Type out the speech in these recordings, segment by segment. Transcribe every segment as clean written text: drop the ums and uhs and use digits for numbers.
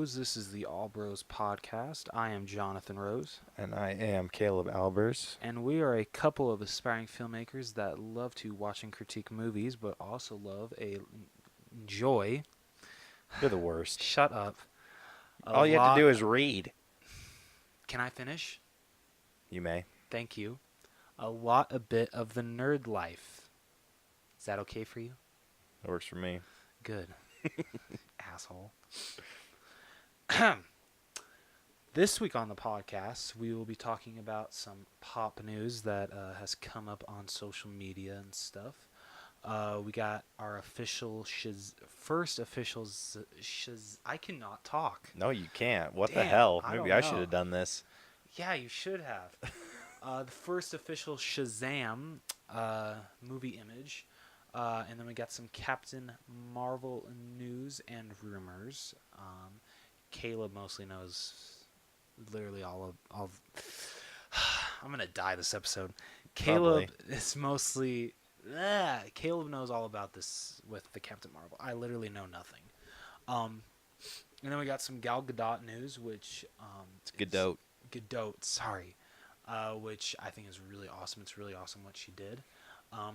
Bros. This is the All Bros podcast. I am Jonathan Rose. And I am Caleb Albers. And we are a couple of aspiring filmmakers that love to watch and critique movies, but also enjoy. You're the worst. Shut up. All you have to do is read. Can I finish? You may. Thank you. A bit of the nerd life. Is that okay for you? That works for me. Good. Asshole. This week on the podcast, we will be talking about some pop news that has come up on social media and stuff. We got our official I cannot talk. No, you can't. What the Damn, hell? I Maybe don't I should know. have done this. Yeah, you should have. The first official Shazam movie image. And then we got some Captain Marvel news and rumors. Caleb mostly knows literally all of I'm going to die this episode. Caleb Probably. is mostly... Caleb knows all about this with the Captain Marvel. I literally know nothing. And then we got some Gal Gadot news, which... It's Gadot. Gadot, sorry. Which I think is really awesome. It's really awesome what she did.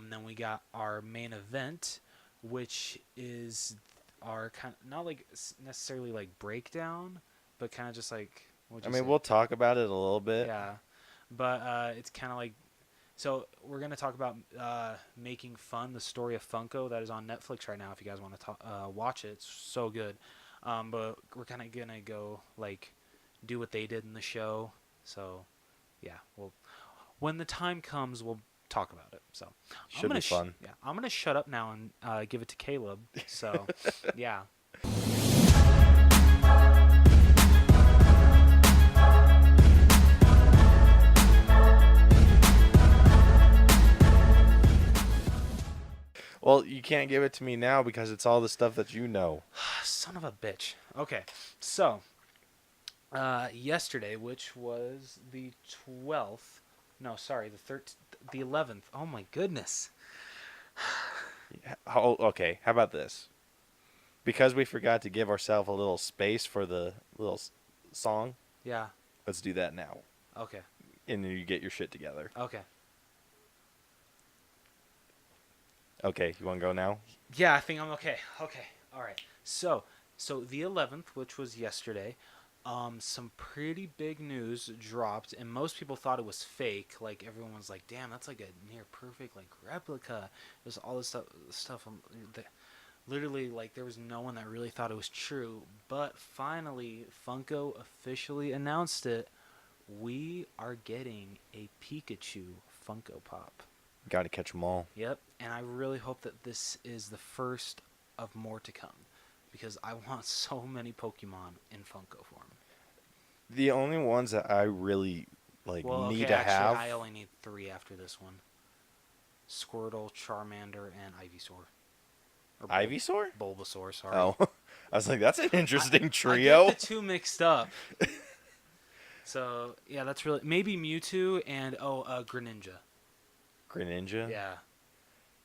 Then we got our main event, which is our kind of, not like necessarily like breakdown, but kind of just like, We'll talk about it a little bit. Yeah, but it's kind of like, so we're going to talk about making fun, the Story of Funko that is on Netflix right now. If you guys want to watch it, it's so good. But we're kind of going to go like do what they did in the show. So yeah, when the time comes, we'll talk about it. So Should be fun. Yeah, I'm gonna shut up now and give it to Caleb. So yeah. Well, you can't give it to me now because it's all the stuff that you know. Son of a bitch. Okay, so yesterday, which was the 12th. No, sorry, the 11th. Oh my goodness. Okay, how about this? Because we forgot to give ourselves a little space for the little song, Yeah. let's do that now. Okay. And then you get your shit together. Okay. Okay, you want to go now? Yeah, I think I'm okay. Okay. All right. So the 11th, which was yesterday, some pretty big news dropped, and most people thought it was fake. Like, everyone was like, damn, that's like a near perfect, like, replica. There's all this stuff literally, like, there was no one that really thought it was true. But finally, Funko officially announced it. We are getting a Pikachu Funko Pop. Gotta catch them all. Yep, and I really hope that this is the first of more to come, because I want so many Pokemon in Funko form. The only ones that I really need to have. I only need 3 after this one: Squirtle, Charmander, and Ivysaur. Or Ivysaur? Bulbasaur. Sorry. Oh, I was like, that's an interesting I trio. get the 2 mixed up. So yeah, that's really maybe Mewtwo and Greninja. Greninja? Yeah.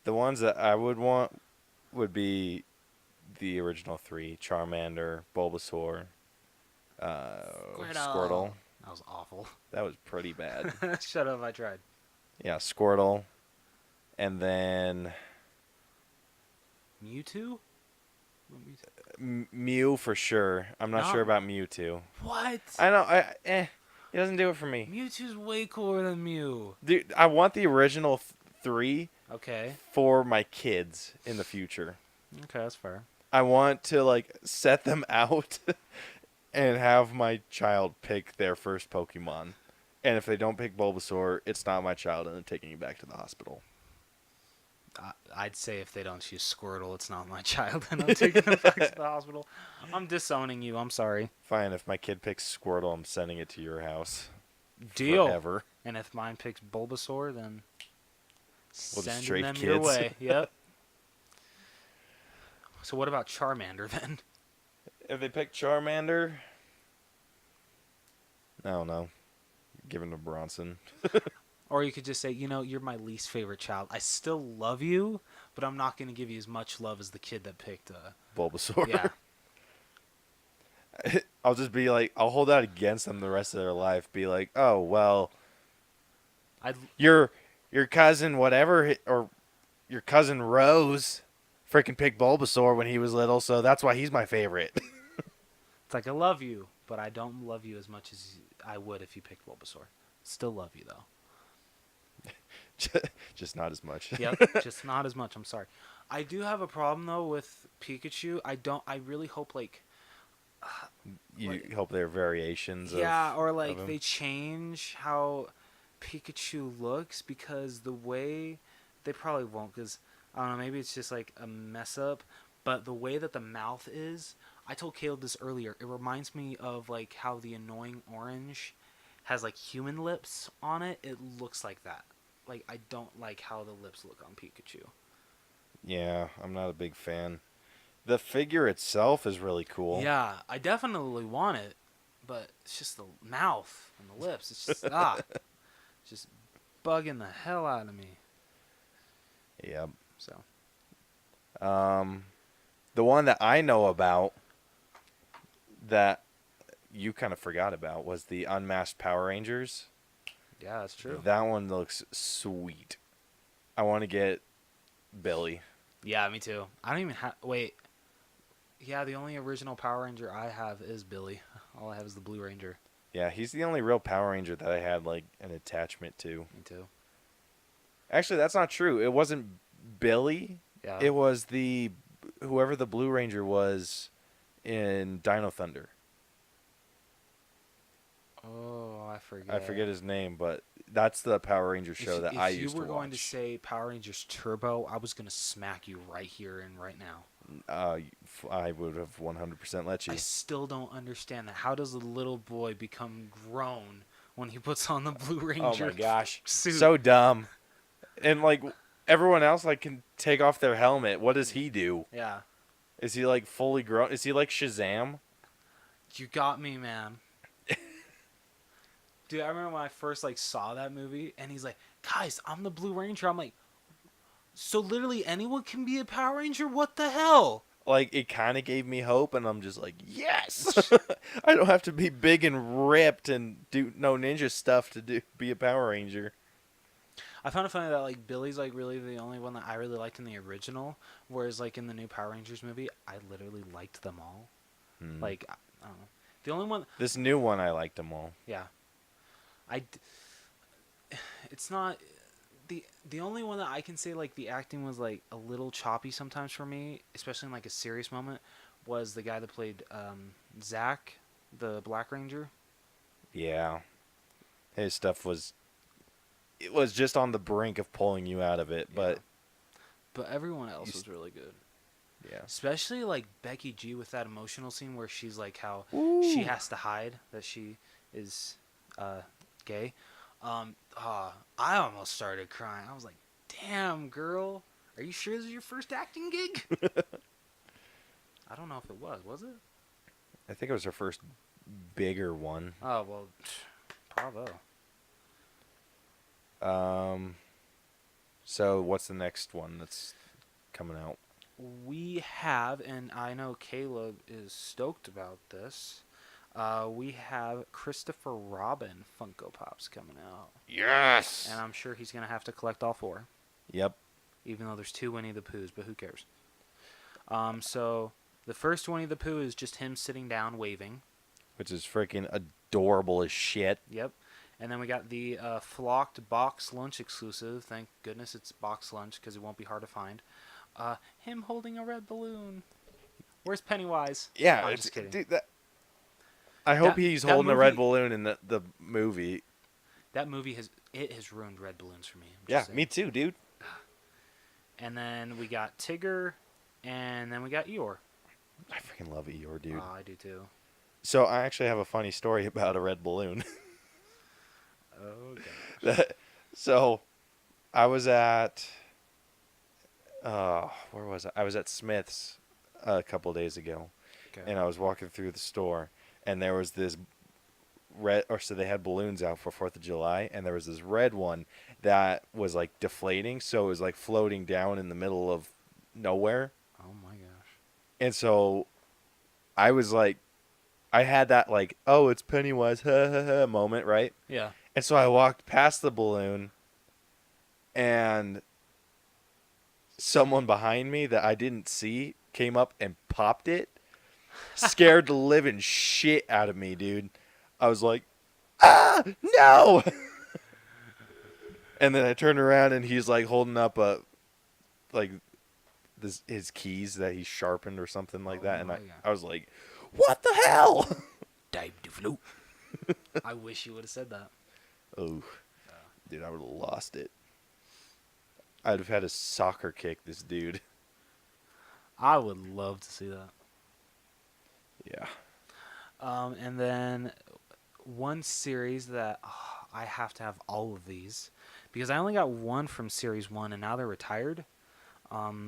The ones that I would want would be the original 3: Charmander, Bulbasaur, Squirtle. That was awful. That was pretty bad. Shut up! I tried. Yeah, Squirtle, and then Mewtwo. Mew for sure. I'm not No. sure about Mewtwo. What? I know. It doesn't do it for me. Mewtwo's way cooler than Mew. Dude, I want the original 3 Okay. for my kids in the future. Okay, that's fair. I want to set them out and have my child pick their first Pokemon. And if they don't pick Bulbasaur, it's not my child, and I'm taking you back to the hospital. I'd say if they don't choose Squirtle, it's not my child, and I'm taking them back to the hospital. I'm disowning you. I'm sorry. Fine, if my kid picks Squirtle, I'm sending it to your house. Deal. Forever. And if mine picks Bulbasaur, then We'll just sending trade them your kids. way. Yep. So what about Charmander then? If they pick Charmander, I don't know. Give him to Bronson. Or you could just say, you're my least favorite child. I still love you, but I'm not going to give you as much love as the kid that picked. Bulbasaur. Yeah. I'll just be like, I'll hold that against them the rest of their life. Be like, oh well, I your cousin whatever or your cousin Rose, freaking picked Bulbasaur when he was little, so that's why he's my favorite. It's like I love you, but I don't love you as much as I would if you picked Bulbasaur. Still love you though. Just not as much. Yep, just not as much. I'm sorry. I do have a problem though with Pikachu. I don't. I really hope like You hope there are variations yeah, or of like him. they change how Pikachu looks because the way they probably won't because I don't know. Maybe it's just like a mess up, but the way that the mouth is. I told Caleb this earlier. It reminds me of like how the annoying orange has like human lips on it. It looks like that. Like I don't like how the lips look on Pikachu. Yeah, I'm not a big fan. The figure itself is really cool. Yeah, I definitely want it, but it's just the mouth and the lips. It's just just bugging the hell out of me. Yep. So The one that I know about that you kind of forgot about was the Unmasked Power Rangers. yeah, that's true. That one looks sweet. I want to get Billy. Yeah, me too. I don't even have. Wait. Yeah, the only original Power Ranger I have is Billy. All I have is the Blue Ranger. Yeah, he's the only real Power Ranger that I had like an attachment to. Me too. Actually, that's not true. It wasn't Billy. Yeah. It was the whoever the Blue Ranger was in Dino Thunder. Oh, I forget. I forget his name, but that's the Power Ranger show that I used to watch. If you were going to say Power Rangers Turbo, I was going to smack you right here and right now. I would have 100% let you. I still don't understand that. How does a little boy become grown when he puts on the Blue Ranger Oh my gosh, suit? so dumb. And like everyone else, like can take off their helmet. What does he do? Yeah. Is he like fully grown? Is he like Shazam? You got me, man. Dude, I remember when I first like saw that movie and he's like, "Guys, I'm the Blue Ranger." I'm like, "So literally anyone can be a Power Ranger? What the hell?" Like it kind of gave me hope, and I'm just like, yes, I don't have to be big and ripped and do no ninja stuff to be a Power Ranger. I found it funny that like Billy's like really the only one that I really liked in the original, whereas like in the new Power Rangers movie, I literally liked them all. Like I don't know. The only one, This new one, I liked them all. yeah, it's not the only one that I can say like the acting was like a little choppy sometimes for me, especially in like a serious moment, was the guy that played Zach, the Black Ranger. Yeah, his stuff was. It was just on the brink of pulling you out of it, but But everyone else was really good. yeah. Especially like Becky G with that emotional scene where she's like how Ooh. she has to hide that she is gay. I almost started crying. I was like, "Damn, girl, are you sure this is your first acting gig?" I don't know if it was. Was it? I think it was her first bigger one. Oh well, bravo. So what's the next one that's coming out? We have, and I know Caleb is stoked about this. We have Christopher Robin Funko Pops coming out. Yes. And I'm sure he's going to have to collect all four. Yep. Even though there's two Winnie the Poohs, but who cares? So the first Winnie the Pooh is just him sitting down waving. Which is freaking adorable as shit. Yep. And then we got the flocked box lunch exclusive. Thank goodness it's box lunch because it won't be hard to find. Him holding a red balloon. Where's Pennywise? Yeah, I'm just kidding. Dude, I hope he's that holding a red movie- balloon in the movie. That movie has ruined red balloons for me. I'm Yeah, just saying. me too, dude. And then we got Tigger, and then we got Eeyore. I freaking love Eeyore, dude. Oh, I do too. So I actually have a funny story about a red balloon. Oh gosh. So I was at where was I? I was at Smith's a couple days ago, Okay. and I was walking through the store, and there was this so they had balloons out for 4th of July, and there was this red one that was like deflating, so it was like floating down in the middle of nowhere. Oh my gosh. And so I was like I had that like, oh, it's Pennywise, ha ha ha moment, right? Yeah. And so I walked past the balloon, and someone behind me that I didn't see came up and popped it. Scared the living shit out of me, dude. I was like, ah, no! And then I turned around and he's like holding up like his keys that he sharpened or something like Oh that, and my I god. I was like, what the hell? Time to float. I wish you would have said that. Oh, Uh, dude, I would have lost it. I'd have had a soccer kick this dude. I would love to see that. Yeah. And then one series that I have to have all of these because I only got one from series one and now they're retired.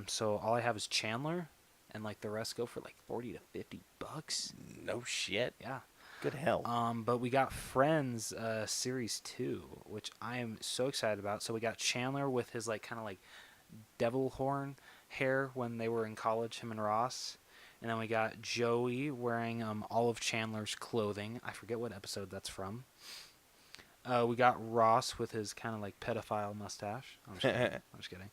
So all I have is Chandler, and like the rest go for like $40 to $50. No shit. Yeah. Good hell. But we got Friends series two, which I am so excited about. So we got Chandler with his like kind of like devil horn hair when they were in college, him and Ross. And then we got Joey wearing all of Chandler's clothing. I forget what episode that's from. We got Ross with his kind of like pedophile mustache. I'm just kidding. I'm just kidding.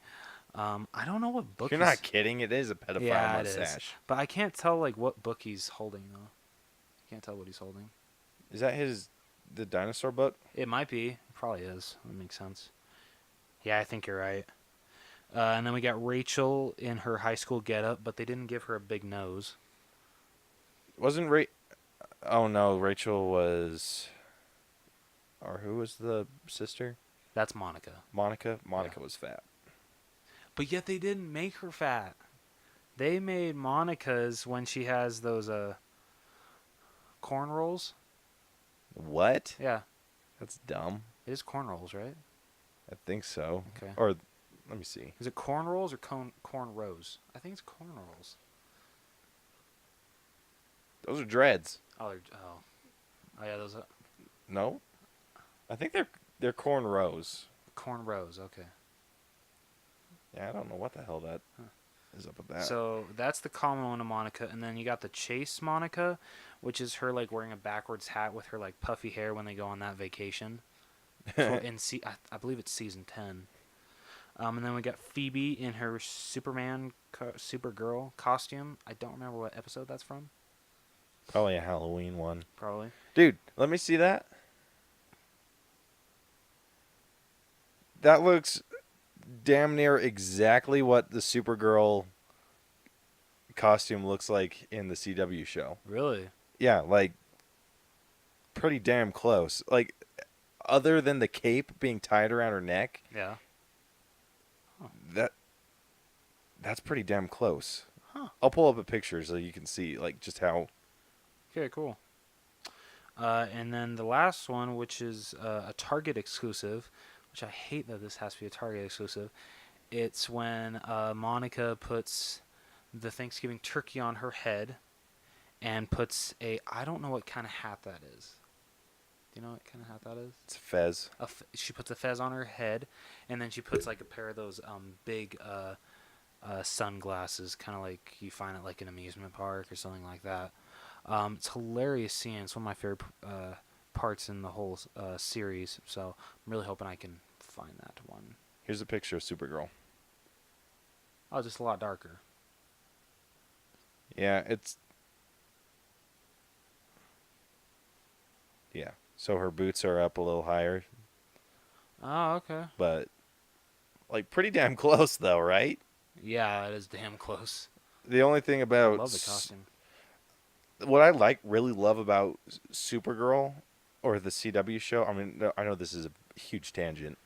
I don't know what book. You're not kidding. It is a pedophile Yeah, it mustache. is. But I can't tell like what book he's holding though. Can't tell what he's holding. Is that the dinosaur book? It might be. It probably is. That makes sense. Yeah, I think you're right. And then we got Rachel in her high school getup, but they didn't give her a big nose. Wasn't Oh no, Rachel was. Or who was the sister? That's Monica. Monica. Monica Yeah. was fat. But yet they didn't make her fat. They made Monica's when she has those corn rolls. What? Yeah, That's dumb. it is corn rolls, right? I think so. Okay. Or let me see. Is it corn rolls or corn rows? I think it's corn rolls. Those are dreads. Oh yeah, those are No, I think they're corn rows. corn rows. Okay. Yeah, I don't know what the hell that Huh. is up with that. So that's the common one of Monica, and then you got the Chase Monica, which is her like wearing a backwards hat with her like puffy hair when they go on that vacation. I believe it's season 10. And then we got Phoebe in her Supergirl costume. I don't remember what episode that's from. Probably a Halloween one. Probably. Dude, let me see that. That looks damn near exactly what the Supergirl costume looks like in the CW show. Really? Yeah, like pretty damn close. Like other than the cape being tied around her neck, Yeah. that's pretty damn close. Huh. I'll pull up a picture so you can see like just how. Okay, cool. And then the last one, which is a Target exclusive, which I hate that this has to be a Target exclusive. It's when Monica puts the Thanksgiving turkey on her head and puts I don't know what kind of hat that is. Do you know what kind of hat that is? It's a fez. She puts a fez on her head, and then she puts like a pair of those big sunglasses, kind of like you find at like an amusement park or something like that. It's hilarious scene. It's one of my favorite parts in the whole series. So I'm really hoping I can find that one. Here's a picture of Supergirl. Oh, just a lot darker. Yeah, it's. Yeah. So her boots are up a little higher, Oh, okay. but like pretty damn close though, right? Yeah, it is damn close. The only thing I about love the costume. what I really love about Supergirl or the CW show. I mean, I know this is a huge tangent,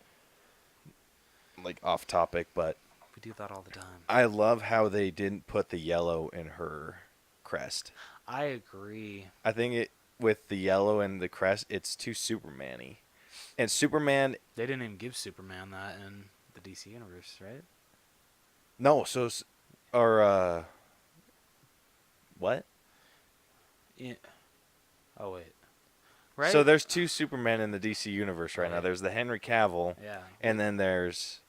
like off topic, but We do that all the time. I love how they didn't put the yellow in her crest. I agree. I think with the yellow and the crest, it's too Superman-y. And Superman, They didn't even give Superman that in the DC universe, right? no, or what? Yeah. Oh wait. Right. So there's two Supermen in the DC universe right now. Right. There's the Henry Cavill, Yeah. and then there's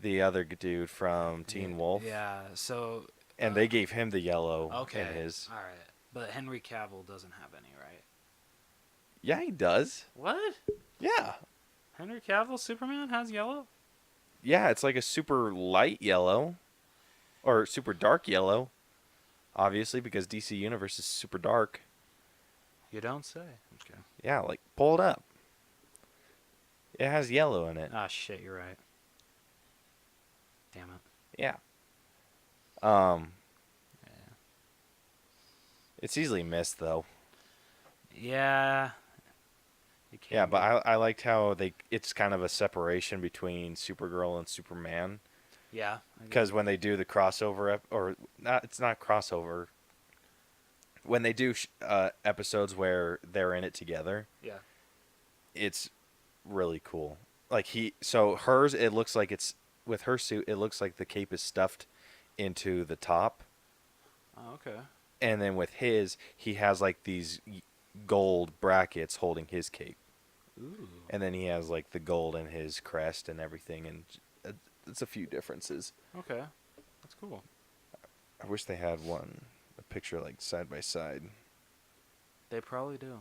the other dude from Teen Wolf. Yeah. So. And they gave him the yellow Okay. in his. All right. But Henry Cavill doesn't have any, Yeah, he does. What? Yeah. Henry Cavill Superman has yellow? Yeah, it's like a super light yellow. Or super dark yellow. Obviously, because DC Universe is super dark. You don't say. Okay. Yeah, like, pull it up. It has yellow in it. Ah, shit, you're right. Damn it. Yeah. Um, Yeah. it's easily missed, though. Yeah. It Yeah, can but be. I liked how it's kind of a separation between Supergirl and Superman. Yeah. I get Because it. when they do the crossover, or not, it's not crossover. When they do episodes where they're in it together, Yeah. it's really cool. Like so hers, it looks like it's with her suit. It looks like the cape is stuffed into the top, Oh, okay. and then with his, he has like these gold brackets holding his cape, Ooh. and then he has like the gold in his crest and everything, and it's a few differences. Okay. That's cool. I wish they had a picture like side by side. They probably do.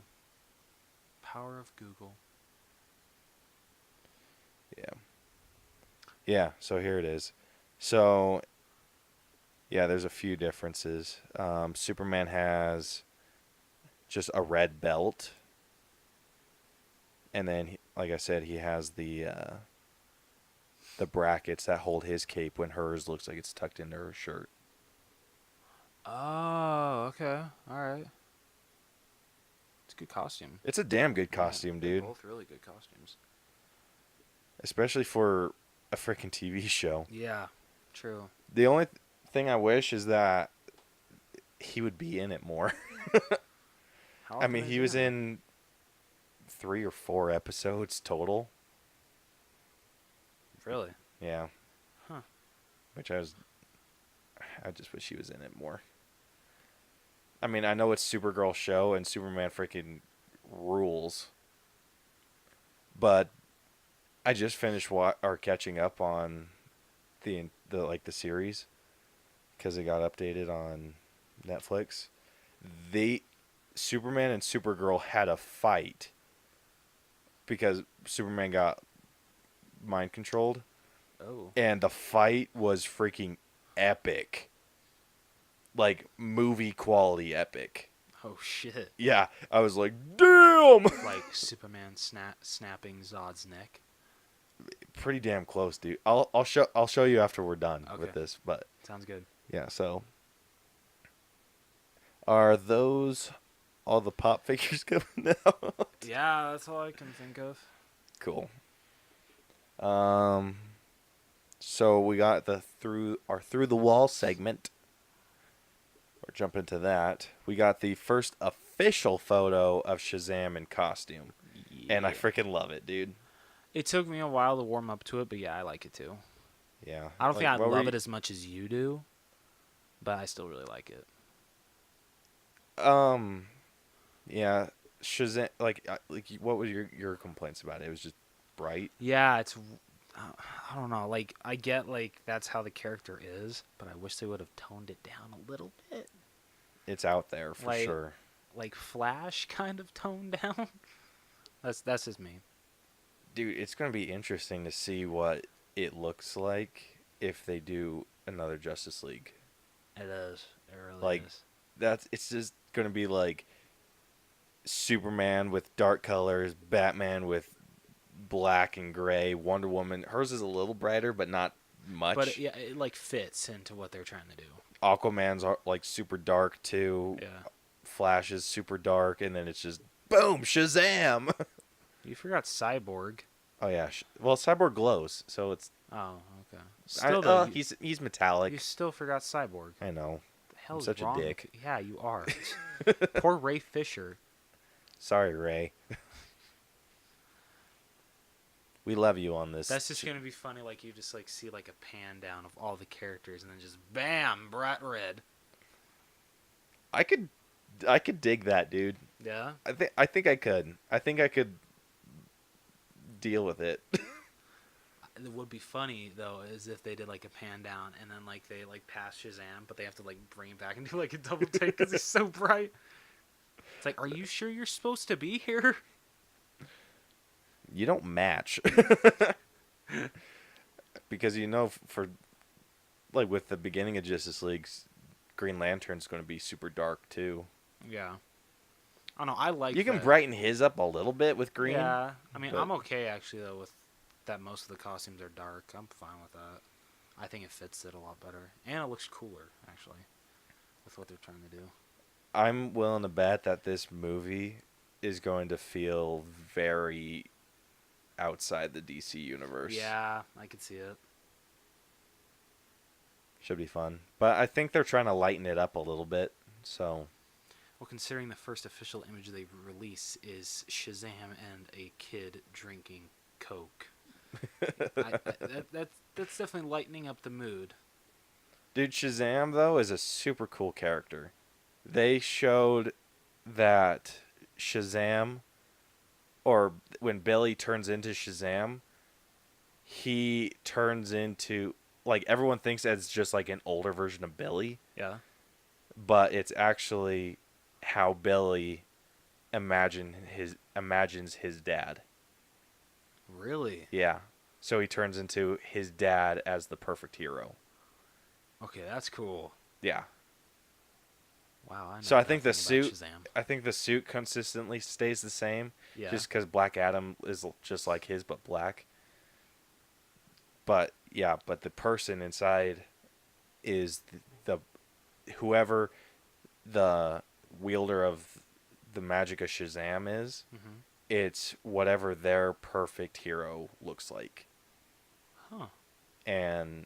Power of Google. Yeah. Yeah, so here it is. So, yeah, there's a few differences. Superman has just a red belt. And then, like I said, he has the brackets that hold his cape when hers looks like it's tucked into her shirt. Oh, okay. All right. It's a good costume. It's a damn good costume, They're dude. both really good costumes. Especially for a freaking TV show. Yeah. True. The only thing I wish is that he would be in it more. How I often mean, is he was in 3 or 4 episodes total. Really? Yeah. Huh. Which I just wish he was in it more. I mean, I know it's Supergirl show and Superman freaking rules. But I just finished or catching up on the series because it got updated on Netflix. They Superman and Supergirl had a fight because Superman got mind controlled, Oh. and the fight was freaking epic. Like movie quality epic. Oh shit. Yeah, I was like, damn. Like Superman snapping Zod's neck. Pretty damn close, dude. I'll show you after we're done with Okay. this, but Sounds good. yeah, so are those all the pop figures coming out? Yeah, that's all I can think of. Cool. So we got the through the wall segment. We're jumping to that. We got the first official photo of Shazam in costume, and I Yeah. freaking love it, dude. It took me a while to warm up to it, but yeah, I like it too. Yeah. I don't think I what were love you- it as much as you do, but I still really like it. Yeah, Shazam. What were your complaints about it? It was just bright. Yeah, it's. I don't know. Like, I get like that's how the character is, but I wish they would have toned it down a little bit. It's out there for Like- sure. Like Flash, kind of toned down. That's just me. Dude, it's gonna be interesting to see what it looks like if they do another Justice League. It is. It really Like- is. It's just gonna be like Superman with dark colors, Batman with black and gray, Wonder Woman. Hers is a little brighter, but not much. But yeah, it like fits into what they're trying to do. Aquaman's like super dark too. Yeah. Flash is super dark, and then it's just boom, Shazam. You forgot Cyborg. Oh yeah. Well, Cyborg glows, so it's Oh, okay. Still though, he's metallic. you still forgot Cyborg. I know. The hell is such a wrong with dick. you? Yeah, you are. Poor Ray Fisher. Sorry, Ray. We love you on this. That's just gonna be funny. Like you just like see like a pan down of all the characters, and then just bam, bright red. I could dig that, dude. Yeah. I think I could. I think I could deal with it. It would be funny though, is if they did like a pan down, and then like they like pass Shazam, but they have to like bring him back and do like a double take because he's so bright. It's like, are you sure you're supposed to be here? You don't match. Because for like with the beginning of Justice League's Green Lantern's going to be super dark too. Yeah. I don't know. I like You can that. brighten his up a little bit with green, Yeah. I mean, but I'm okay actually though with that. Most of the costumes are dark. I'm fine with that. I think it fits it a lot better, and it looks cooler actually with what they're trying to do. I'm willing to bet that this movie is going to feel very outside the DC universe. Yeah, I could see it. Should be fun. But I think they're trying to lighten it up a little bit. So, Well, considering the first official image they release is Shazam and a kid drinking Coke, that's definitely lightening up the mood. dude, Shazam, though, is a super cool character. They showed that Shazam, or when Billy turns into Shazam, he turns into, like, everyone thinks it's just like an older version of Billy, Yeah. but it's actually how Billy imagines his dad. Really? Yeah. So he turns into his dad as the perfect hero. Okay, that's cool. Yeah. Wow, I So know I think nothing about Shazam. I think the suit consistently stays the same, Yeah. just because Black Adam is just like his but black. But yeah, but the person inside is whoever the wielder of the magic of Shazam is. Mm-hmm. It's whatever their perfect hero looks like, Huh. and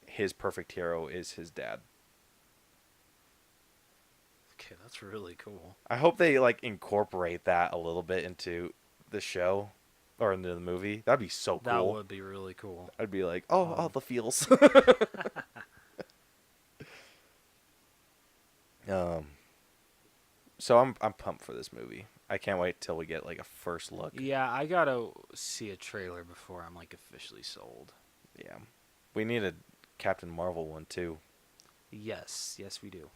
his perfect hero is his dad. Okay, that's really cool. I hope they like incorporate that a little bit into the show or into the movie. That'd be so That cool. would be really cool. I'd be like, oh, all Um, the feels. um, so I'm pumped for this movie. I can't wait till we get like a first look. Yeah, I gotta see a trailer before I'm like officially sold. Yeah, we need a Captain Marvel one too. Yes, yes, we do.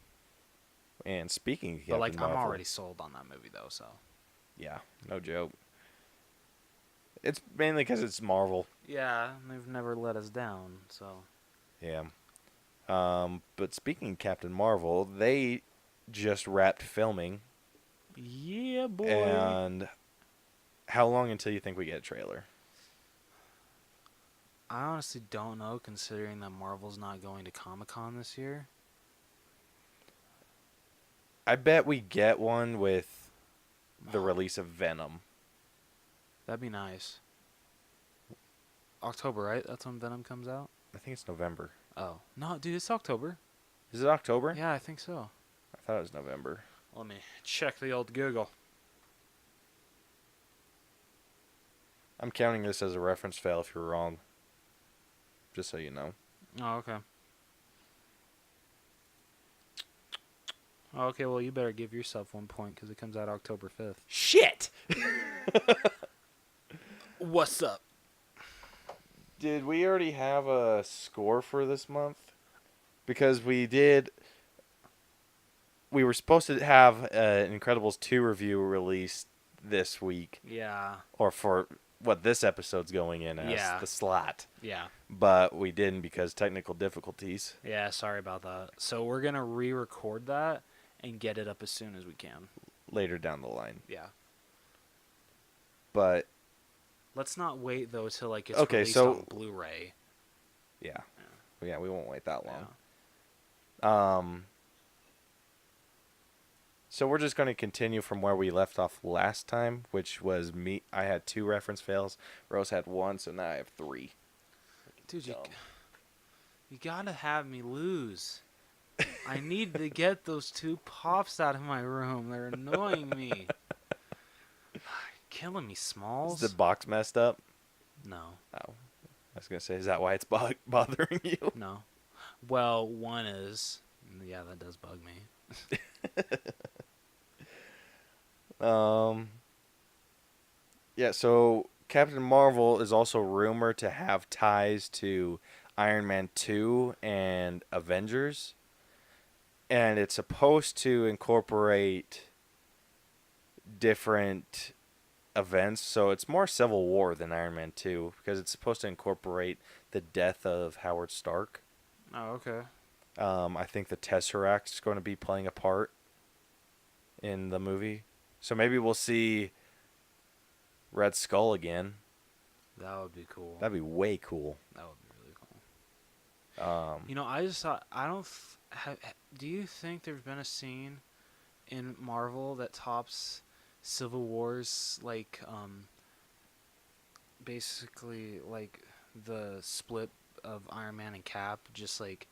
And speaking of But Captain like, I'm Marvel, already sold on that movie though. So yeah, no joke. It's mainly because it's Marvel. yeah, they've never let us down. So Yeah. But speaking of Captain Marvel, they just wrapped filming. yeah, boy. And how long until you think we get a trailer? I honestly don't know, considering that Marvel's not going to Comic-Con this year. I bet we get one with the release of Venom. That'd be nice. October, right? That's when Venom comes out. I think it's November. Oh no, dude, it's October. Is it October? Yeah, I think so. I thought it was November. Let me check the old Google. I'm counting this as a reference fail if you're wrong. Just so you know. Oh, okay. Oh, okay, well, you better give yourself 1 point because it comes out October 5th. Shit! What's up? Did we already have a score for this month? Because we were supposed to have an Incredibles 2 review released this week. Yeah. Or for what this episode's going in as, Yeah. the slot. Yeah. But we didn't because technical difficulties. Yeah, sorry about that. So we're going to re-record that and get it up as soon as we can. Later down the line. Yeah. But Let's not wait, though, till like it's Okay, released so- on Blu-ray. yeah. Yeah, we won't wait that long. Yeah. So we're just going to continue from where we left off last time, which was me. I had 2 reference fails. Rose had 1, so now I have 3. Dude, you Dumb. gotta have me lose. I need to get those 2 pops out of my room. They're annoying me. Killing me, Is Smalls. the box messed up? No. Oh. I was going to say, is that why it's bothering you? No. Well, one is. Yeah, that does bug me. Yeah, so Captain Marvel is also rumored to have ties to Iron Man 2 and Avengers. And it's supposed to incorporate different events, so it's more Civil War than Iron Man 2 because it's supposed to incorporate the death of Howard Stark. Oh, okay. I think the Tesseract is going to be playing a part in the movie. So maybe we'll see Red Skull again. That would be cool. That'd be way cool. That would be really cool. You know, I just thought I don't. Do you think there's been a scene in Marvel that tops Civil War's basically like the split of Iron Man and Cap, just like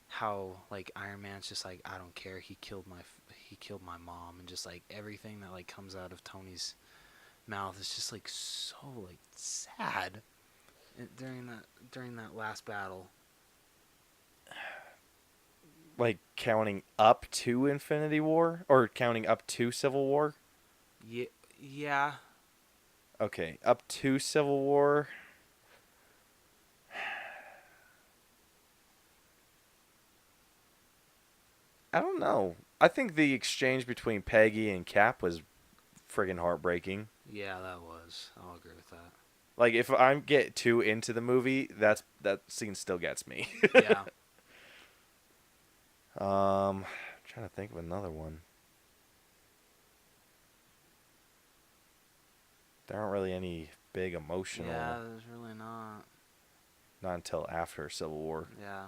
how like Iron Man's just like I don't care, he killed my mom, and just like everything that like comes out of Tony's mouth is just like so like sad during that last battle. Like counting up to Infinity War or counting up to Civil War? Yeah, yeah. Okay, up to Civil War. I don't know. I think the exchange between Peggy and Cap was friggin' heartbreaking. Yeah, that was. I'll agree with that. Like if I get too into the movie, that scene still gets me. Yeah. Trying to think of another one. There aren't really any big emotional. Yeah, there's really not. Not until after Civil War. Yeah.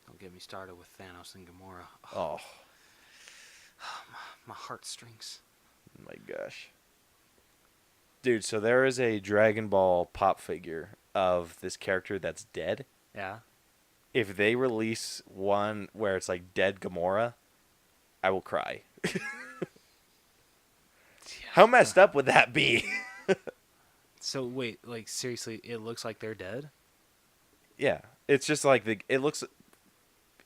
Don't get me started with Thanos and Gamora. Oh My heartstrings. my gosh. Dude, so there is a Dragon Ball pop figure of this character that's dead. Yeah. If they release one where it's like dead Gamora, I will cry. How messed up would that be? So wait, like seriously, it looks like they're dead? Yeah, it's just like it looks.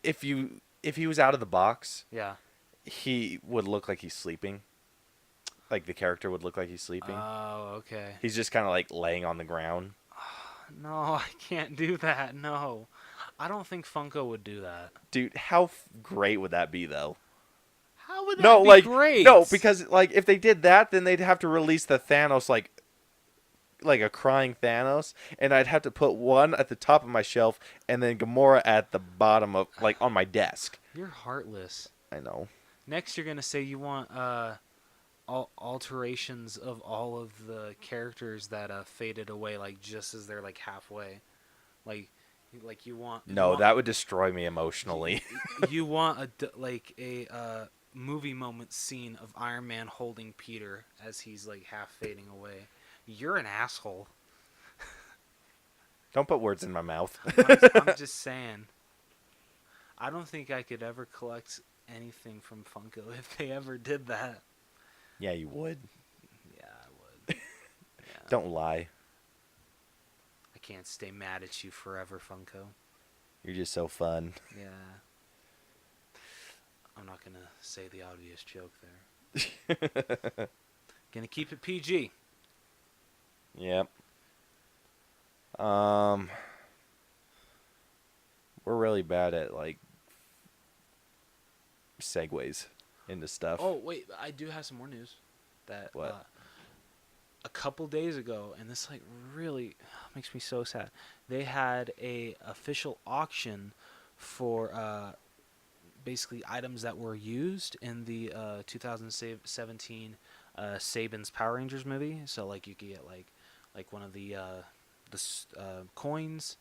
If he was out of the box, Yeah. he would look like he's sleeping. Like the character would look like he's sleeping. Oh, okay. He's just kind of like laying on the ground. No, I can't do that. No. I don't think Funko would do that. Dude, how great would that be though? How would that No, be like great? no, because like if they did that, then they'd have to release the Thanos like a crying Thanos, and I'd have to put one at the top of my shelf and then Gamora at the bottom of like on my desk. You're heartless. I know. Next, you're gonna say you want alterations of all of the characters that faded away, like just as they're like halfway, like you want. No, that would destroy me emotionally. You want a movie moment scene of Iron Man holding Peter as he's like half fading away. You're an asshole. Don't put words in my mouth. I'm just saying. I don't think I could ever collect anything from Funko if they ever did that. Yeah, you would. Yeah, I would. Yeah. Don't lie. I can't stay mad at you forever, Funko. You're just so fun. Yeah. I'm not gonna say the obvious joke there. Gonna keep it PG. Yep. We're really bad at like segues into stuff. Oh wait, I do have some more news. That What? A couple days ago, and this like really makes me so sad. They had a official auction for basically items that were used in the 2017 Saban's Power Rangers movie. So like you could get like one of the coins.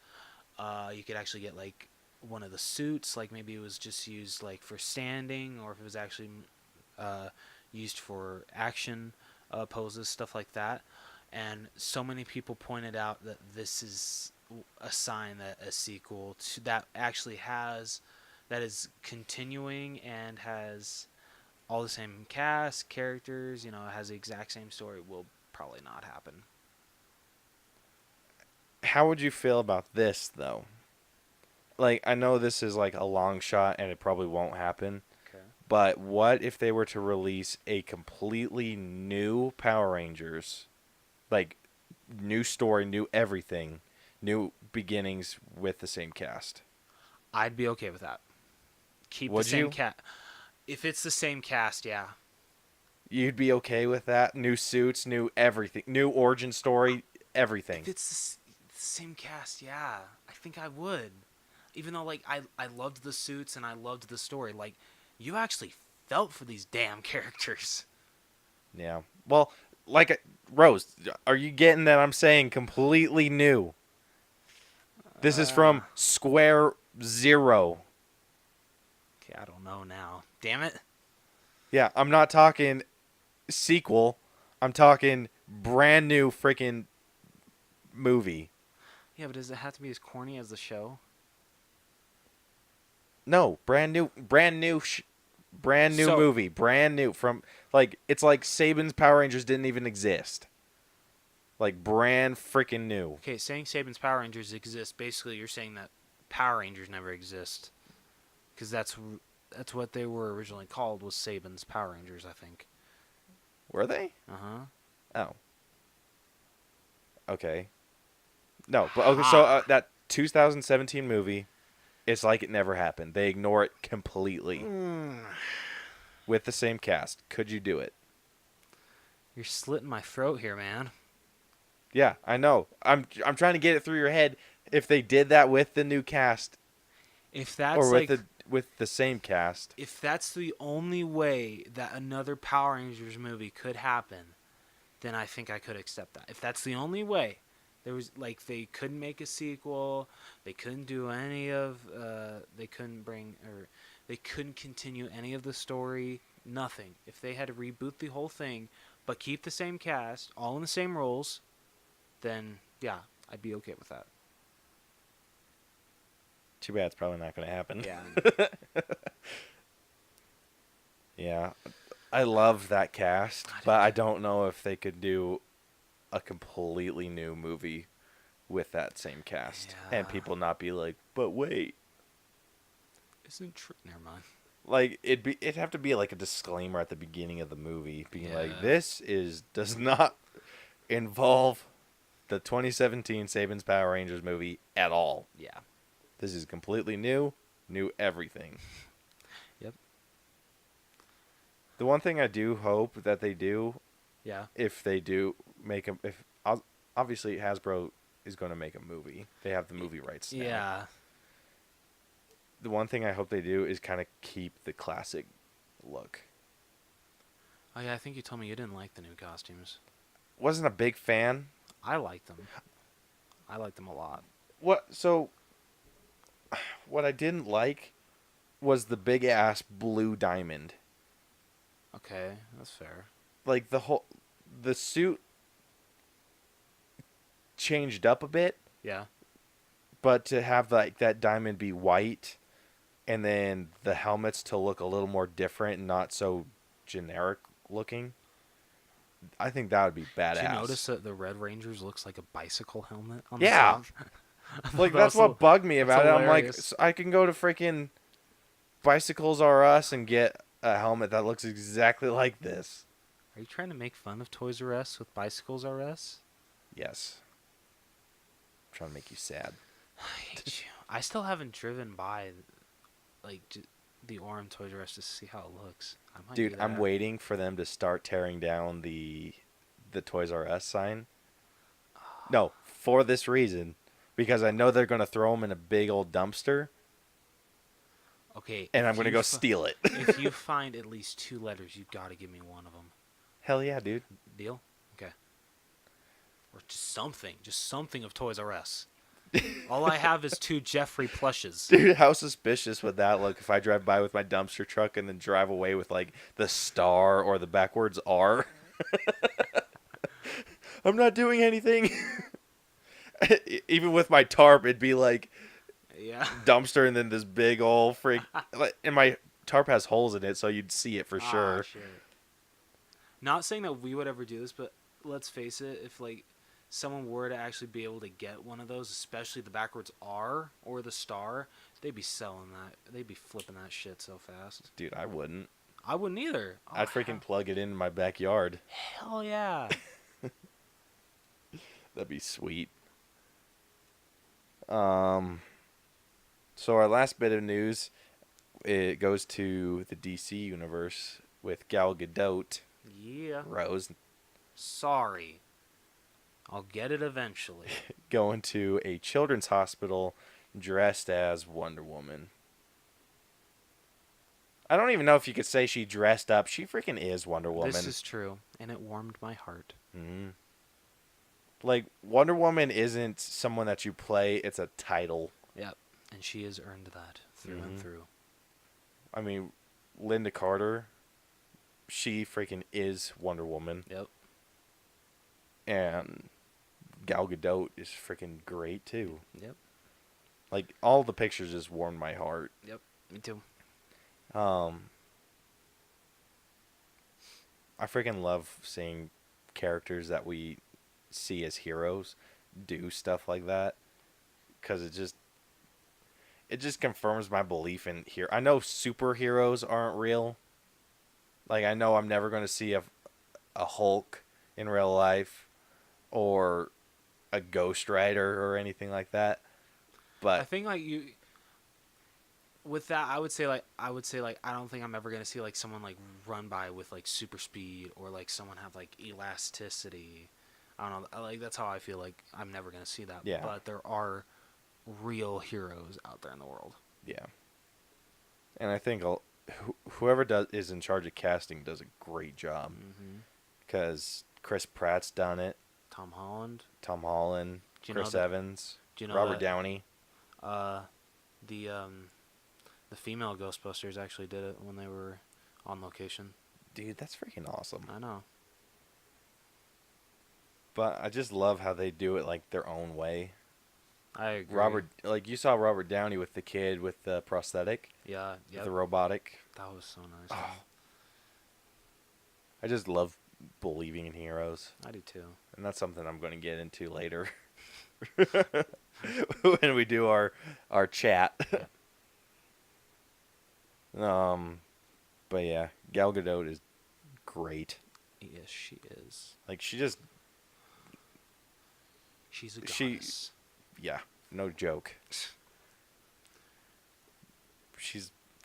You could actually get like one of the suits. Like maybe it was just used like for standing, or if it was actually used for action poses, stuff like that. And so many people pointed out that this is a sign that a sequel to that actually has that is continuing and has all the same cast, characters, has the exact same story, will probably not happen. How would you feel about this though? Like I know this is like a long shot and it probably won't happen. Okay. But what if they were to release a completely new Power Rangers? Like new story, new everything, new beginnings with the same cast. I'd be okay with that. Keep Would the same you? cast. If it's the same cast, yeah. You'd be okay with that? New suits, new everything, new origin story, everything. If it's the same cast, yeah, I think I would. Even though like I loved the suits and I loved the story, like you actually felt for these damn characters. Yeah. Well, like Rose, are you getting that I'm saying completely new? This is Uh, from Square Zero. okay, I don't know now. Damn it. Yeah, I'm not talking sequel. I'm talking brand new freaking movie. Yeah, but does it have to be as corny as the show? No, brand new So movie, brand new from like it's like Saban's Power Rangers didn't even exist. Like brand freaking new. okay, saying Saban's Power Rangers exist, basically you're saying that Power Rangers never exist, because that's what they were originally called, was Saban's Power Rangers, I think. Were they? Uh huh. Oh, okay. No, but okay. So Ha. that 2017 movie, it's like it never happened. They ignore it completely Mm. with the same cast. Could you do it? You're slitting my throat here, man. Yeah, I know. I'm trying to get it through your head. If they did that with the new cast, If or that's like with the same cast, if that's the only way that another Power Rangers movie could happen, then I think I could accept that. If that's the only way, there was like they couldn't make a sequel, they couldn't do any of, they couldn't bring or they couldn't continue any of the story, nothing. If they had to reboot the whole thing, but keep the same cast, all in the same roles, then yeah, I'd be okay with that. too bad it's probably not going to happen. Yeah. Yeah, I love that cast, I but I did. don't know if they could do a completely new movie with that same cast and Yeah. people not be like, "But wait." Isn't true. Never mind. Like it'd have to be like a disclaimer at the beginning of the movie being like, Yeah. "This is does not involve the 2017 Saban's Power Rangers movie at all. Yeah. This is completely new everything." Yep. The one thing I do hope that they do, Yeah. if they do make a, if obviously Hasbro is going to make a movie, they have the movie rights now. Yeah. The one thing I hope they do is kind of keep the classic look. Oh yeah, I think you told me you didn't like the new costumes. Wasn't a big fan. I liked them. I liked them a lot. So what I didn't like was the big ass blue diamond. Okay, that's fair. Like the suit changed up a bit, Yeah. but to have like that diamond be white and then the helmets to look a little more different and not so generic looking, I think that would be badass. Did you notice that the Red Rangers looks like a bicycle helmet on Yeah. the side? Like that's what bugged me about it. I'm like, hilarious. I can go to freaking Bicycles R Us and get a helmet that looks exactly like this. Are you trying to make fun of Toys R Us with Bicycles R Us? Yes. I'm trying to make you sad. I hate you. I still haven't driven by like the Orem Toys R Us to see how it looks. I might Dude, do I'm that. waiting for them to start tearing down the Toys R Us sign. No, for this reason, because I know they're going to throw them in a big old dumpster Okay, and if I'm going to you go steal it. if you find at least 2 letters, you got to give me one of them. Hell yeah, dude. Deal? Okay. Or just something of Toys R Us. All I have is 2 Jeffrey plushes. Dude, how suspicious would that look if I drive by with my dumpster truck and then drive away with like the star or the backwards R? I'm not doing anything. Even with my tarp, it'd be like Yeah. dumpster and then this big old freak. And my tarp has holes in it, so you'd see it for Ah, sure. shit. Not saying that we would ever do this, but let's face it, if like someone were to actually be able to get one of those, especially the backwards R or the star, they'd be selling that. They'd be flipping that shit so fast. Dude, I wouldn't. I wouldn't either. Oh, I'd freaking plug it in my backyard. hell yeah. That'd be sweet. So our last bit of news, it goes to the DC universe with Gal Gadot Yeah. Rose Sorry. I'll get it eventually. going to a children's hospital dressed as Wonder Woman. I don't even know if you could say she dressed up. She freaking is Wonder This Woman. is true, and it warmed my heart. Mm. Like, Wonder Woman isn't someone that you play, it's a title. Yep. And she has earned that through and through. I mean, Linda Carter, she freaking is Wonder Woman. Yep. And Gal Gadot is freaking great, too. Yep. Like, all the pictures just warmed my heart. Yep. Me too. I freaking love seeing characters that we see as heroes do stuff like that, because it just confirms my belief in here. I know superheroes aren't real. Like, I know I'm never going to see a Hulk in real life or a Ghost Rider or anything like that. But I think like you with that I would say like I don't think I'm ever gonna see like someone like run by with like super speed or like someone have like elasticity. I don't know. Like that's how I feel like I'm never gonna see that. Yeah. But there are real heroes out there in the world. yeah, and I think whoever is in charge of casting does a great job, Mm-hmm. because Chris Pratt's done it, Tom Holland. Tom Holland, Do you know Chris that- Evans, Do you know Robert that, Downey. The the female Ghostbusters actually did it when they were on location. Dude, that's freaking awesome. I know. But I just love how they do it like their own way. I agree. Like you saw Robert Downey with the kid with the prosthetic, Yeah. with Yep. the robotic. That was so nice. Oh. I just love believing in heroes, I do too. and that's something I'm going to get into later when we do our chat. But yeah, Gal Gadot is great. Yes, she is. Like She's a She- goddess. yeah, no joke.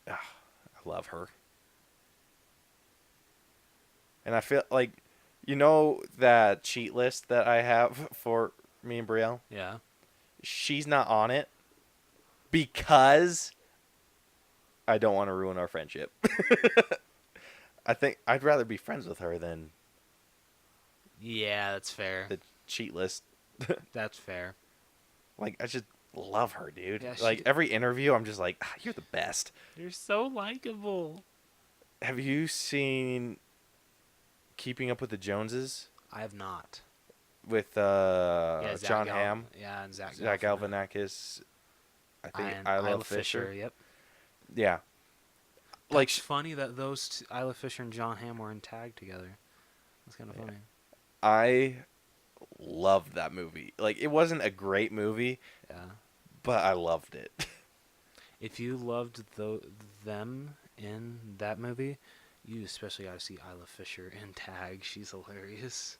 I love her. And I feel like, that cheat list that I have for me and Brielle? Yeah. She's not on it because I don't want to ruin our friendship. I think I'd rather be friends with her than Yeah, that's fair. the cheat list. That's fair. Like, I just love her, dude. Yeah, like, she- every interview, I'm just like, you're the best. You're so likable. Have you seen Keeping Up with the Joneses I have not. with Yeah, Zach John Hamm, Yeah, and Zach Galifianakis, I think and Isla Fisher? Yep. Yeah. Like, It's funny that those two, Isla Fisher and John Hamm were in tag together. That's kind of Yeah. funny. I loved that movie. Like, it wasn't a great movie, Yeah. but I loved it. If you loved them in that movie, you especially got to see Isla Fisher in tag. She's hilarious.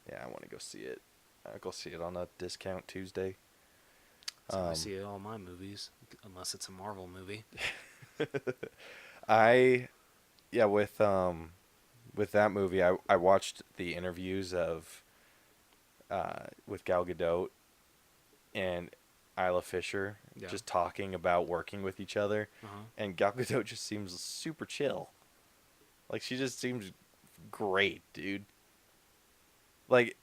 Yeah, I want to go see it. I'll go see it on a discount Tuesday. So I see all my movies, unless it's a Marvel movie. With that movie, I watched the interviews of with Gal Gadot and Isla Fisher, Yeah. just talking about working with each other, Uh-huh. and Gal Gadot just seems super chill. Like, she just seems great, dude. Like,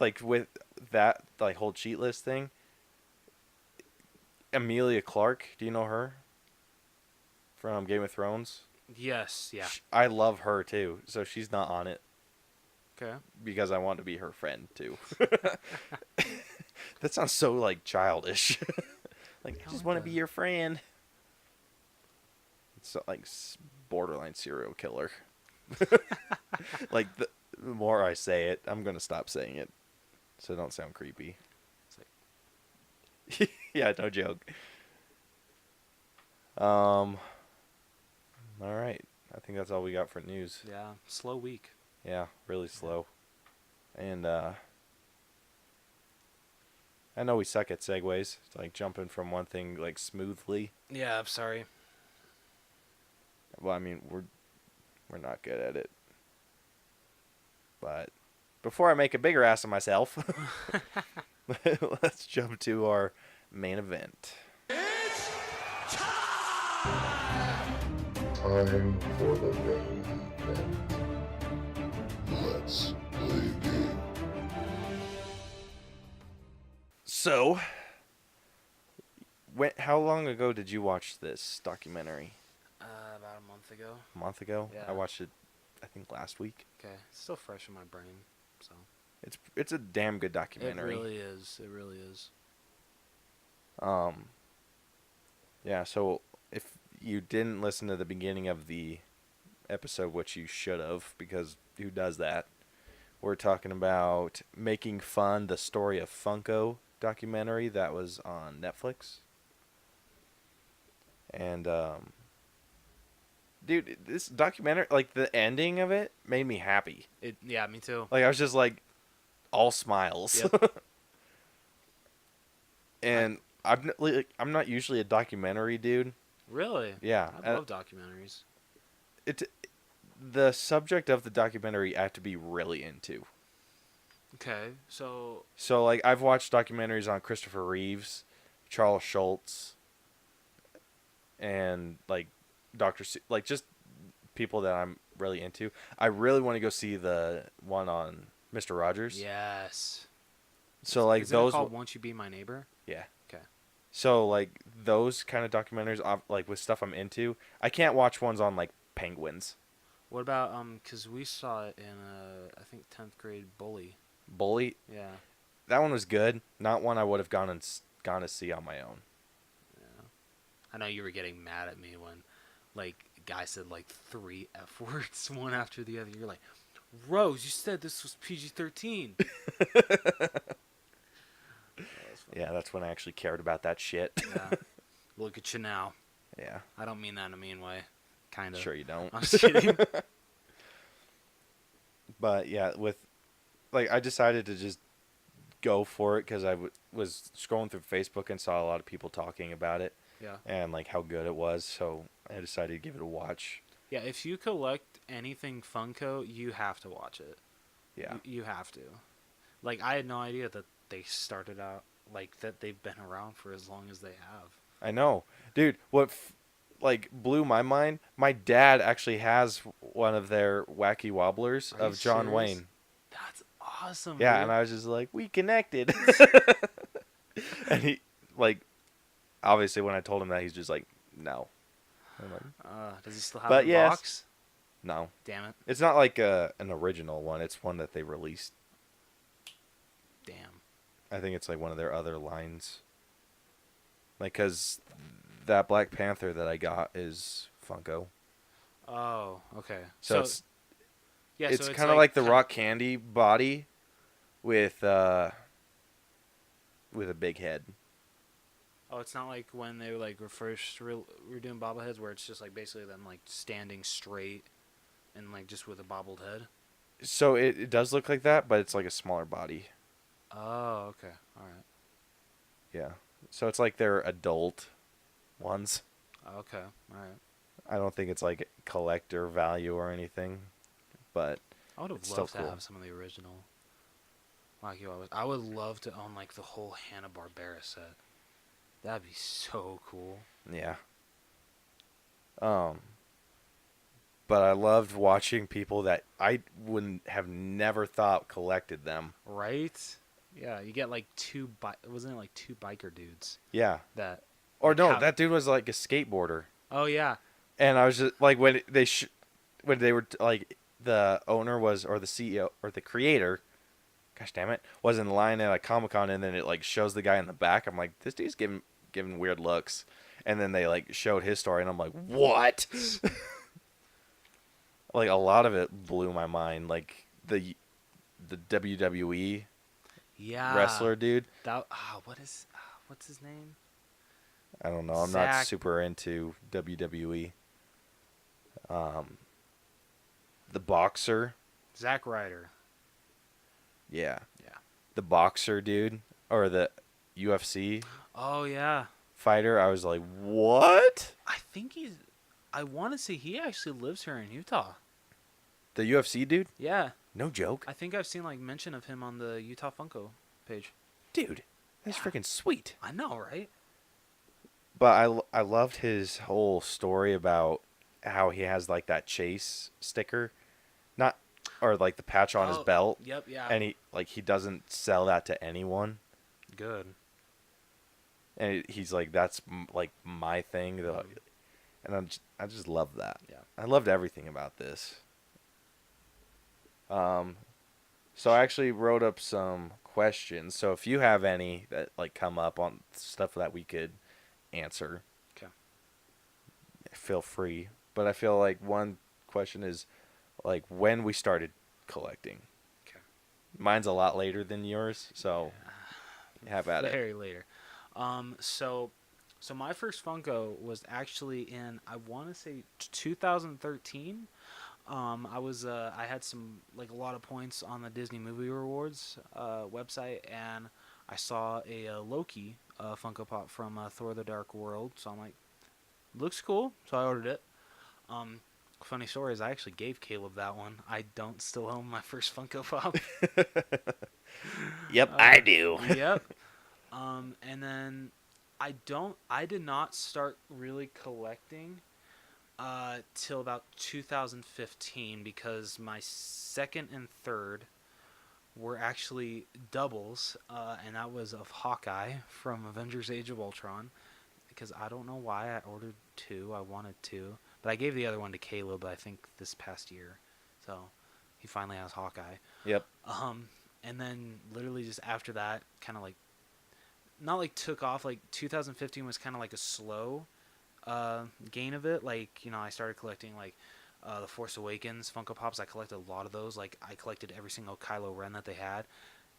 like with that like whole cheat list thing. Emilia Clarke, do you know her? From Game of Thrones? Yes, yeah. I love her too, so she's not on it Okay. because I want to be her friend too. That sounds so like childish. Like, I No, just it want to be doesn't. your friend. It's like borderline serial killer. Like, the more I say it, I'm gonna stop saying it, so don't sound creepy. It's like, Yeah, no joke. All right. I think that's all we got for news. yeah, slow week. Yeah, really slow. And I know we suck at segues, like jumping from one thing like smoothly. Yeah, I'm sorry. Well, I mean, we're We're not good at it. But before I make a bigger ass of myself, let's jump to our main event. Time for the main event. Let's play a game. So, how long ago did you watch this documentary? About a month ago. A month ago? Yeah. I watched it, I think, last week. Okay, it's still fresh in my brain. So It's a damn good documentary. it really is. It really is. Yeah, so if you didn't listen to the beginning of the episode, which you should have, because who does that? We're talking about making fun the Story of Funko documentary that was on Netflix. And dude, this documentary, like the ending of it made me happy. Yeah, me too. Like I was just like all smiles. Yep. And I'm not usually a documentary dude. Really? Yeah. I love documentaries. The subject of the documentary I have to be really into. Okay, so like I've watched documentaries on Christopher Reeves, Charles Schultz, and like like just people that I'm really into. I really want to go see the one on Mr. Rogers. yes. So like Isn't those it called Won't You Be My Neighbor? yeah. Okay. So like those kind of documentaries like with stuff I'm into. I can't watch ones on like penguins. What about because we saw it in I think 10th grade Bully. Bully. Yeah. That one was good. Not one I would have gone to see on my own. Yeah. I know you were getting mad at me when like a guy said like 3 F words one after the other. You're like, Rose, you said this was PG-13. Yeah, that's when I actually cared about that shit. Yeah. Look at you now. Yeah. I don't mean that in a mean way. Kind of. Sure you don't. I'm just kidding. But yeah, I decided to just go for it because I was scrolling through Facebook and saw a lot of people talking about it. Yeah. And like how good it was, so I decided to give it a watch. Yeah, if you collect anything Funko, you have to watch it. Yeah. You have to. Like, I had no idea that they started out, like, that they've been around for as long as they have. I know. Dude, what like blew my mind, my dad actually has one of their wacky wobblers Are you of John serious? Wayne. That's awesome, Yeah, dude. and I was just like, we connected. And he, like, obviously when I told him that, he's just like, no. I'm like, Does he still have But the yes. box? no. Damn it. It's not like an original one. It's one that they released. Damn. I think it's like one of their other lines. Like, because that Black Panther that I got is Funko. Oh, okay. So it's so kind of like the rock candy body with a big head. Oh, it's not like when they like were doing bobbleheads where it's just like basically them like standing straight and like just with a bobbled head. So it does look like that, but it's like a smaller body. Oh, okay. All right. Yeah. So it's like their adult ones. Okay. All right. I don't think it's like collector value or anything, but I would have it's still loved to cool. have some of the original. Like you always, I would love to own like the whole Hanna-Barbera set. That'd be so cool. Yeah. But I loved watching people that I wouldn't have never thought collected them. Right? Yeah, you get like wasn't it like 2 biker dudes Yeah. that Or like, no, how- that dude was like a skateboarder. Oh yeah. And I was just like when they were like the owner was or the CEO or the creator, gosh damn it, was in line at a Comic-Con and then it like shows the guy in the back. I'm like, this dude's giving weird looks. And then they like showed his story and I'm like, what? Like a lot of it blew my mind. Like the WWE Yeah. wrestler dude. What's his name? I don't know. I'm not Zack- super into WWE. The boxer. Zack Ryder. Yeah. Yeah. The boxer dude or the UFC Oh yeah. fighter. I was like, what? I think I want to say he actually lives here in Utah. The UFC dude? Yeah, No joke. I think I've seen like mention of him on the Utah Funko page. Dude, that's freaking sweet. I know, right? But I loved his whole story about how he has like that chase sticker, not or like the patch on his Oh, belt, Yep, yeah. and he doesn't sell that to anyone, Good. and he's like that's like my thing, Mhm. and I just love that. Yeah. I loved everything about this. So I actually wrote up some questions. So if you have any that like come up on stuff that we could answer, Okay. feel free. But I feel like one question is like when we started collecting. Okay. Mine's a lot later than yours, so have at it. Very later. So my first Funko was actually in, I want to say 2013. I had some like a lot of points on the Disney Movie Rewards website, and I saw a Loki Funko Pop from Thor: The Dark World. So I'm like, looks cool. So I ordered it. Um, Funny story is I actually gave Caleb that one. I don't still own my first Funko Pop. Yep, I do. Yep. And then I did not start really collecting till about 2015 because my second and third were actually doubles, and that was of Hawkeye from Avengers: Age of Ultron. Because I don't know why I ordered two. I wanted two, but I gave the other one to Caleb. I think this past year, so he finally has Hawkeye. Yep. And then literally just after that, kind of like not like took off. Like 2015 was kind of like a slow gain of it. Like I started collecting like the Force Awakens Funko Pops. I collected a lot of those. Like I collected every single Kylo Ren that they had,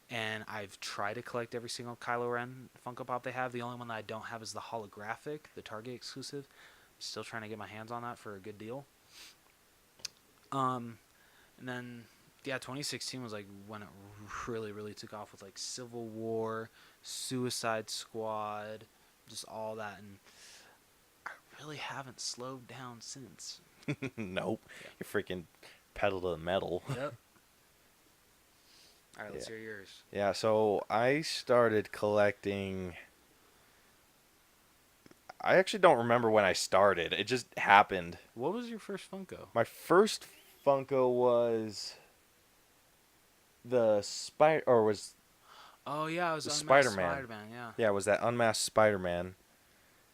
and I've tried to collect every single Kylo Ren Funko Pop they have. The only one that I don't have is the holographic, the Target exclusive. Still trying to get my hands on that for a good deal. And then 2016 was like when it really, really took off with like Civil War, Suicide Squad, just all that, and I really haven't slowed down since. Nope. Yeah. You freaking pedal to the metal. Yep. All right, let's Yeah. hear yours. Yeah, so I started collecting. I actually don't remember when I started. It just happened. What was your first Funko? My first Funko was the Spider, or was Oh yeah, it was the Unmasked Spider-Man. Spider-Man. Yeah. yeah, it was that Unmasked Spider-Man.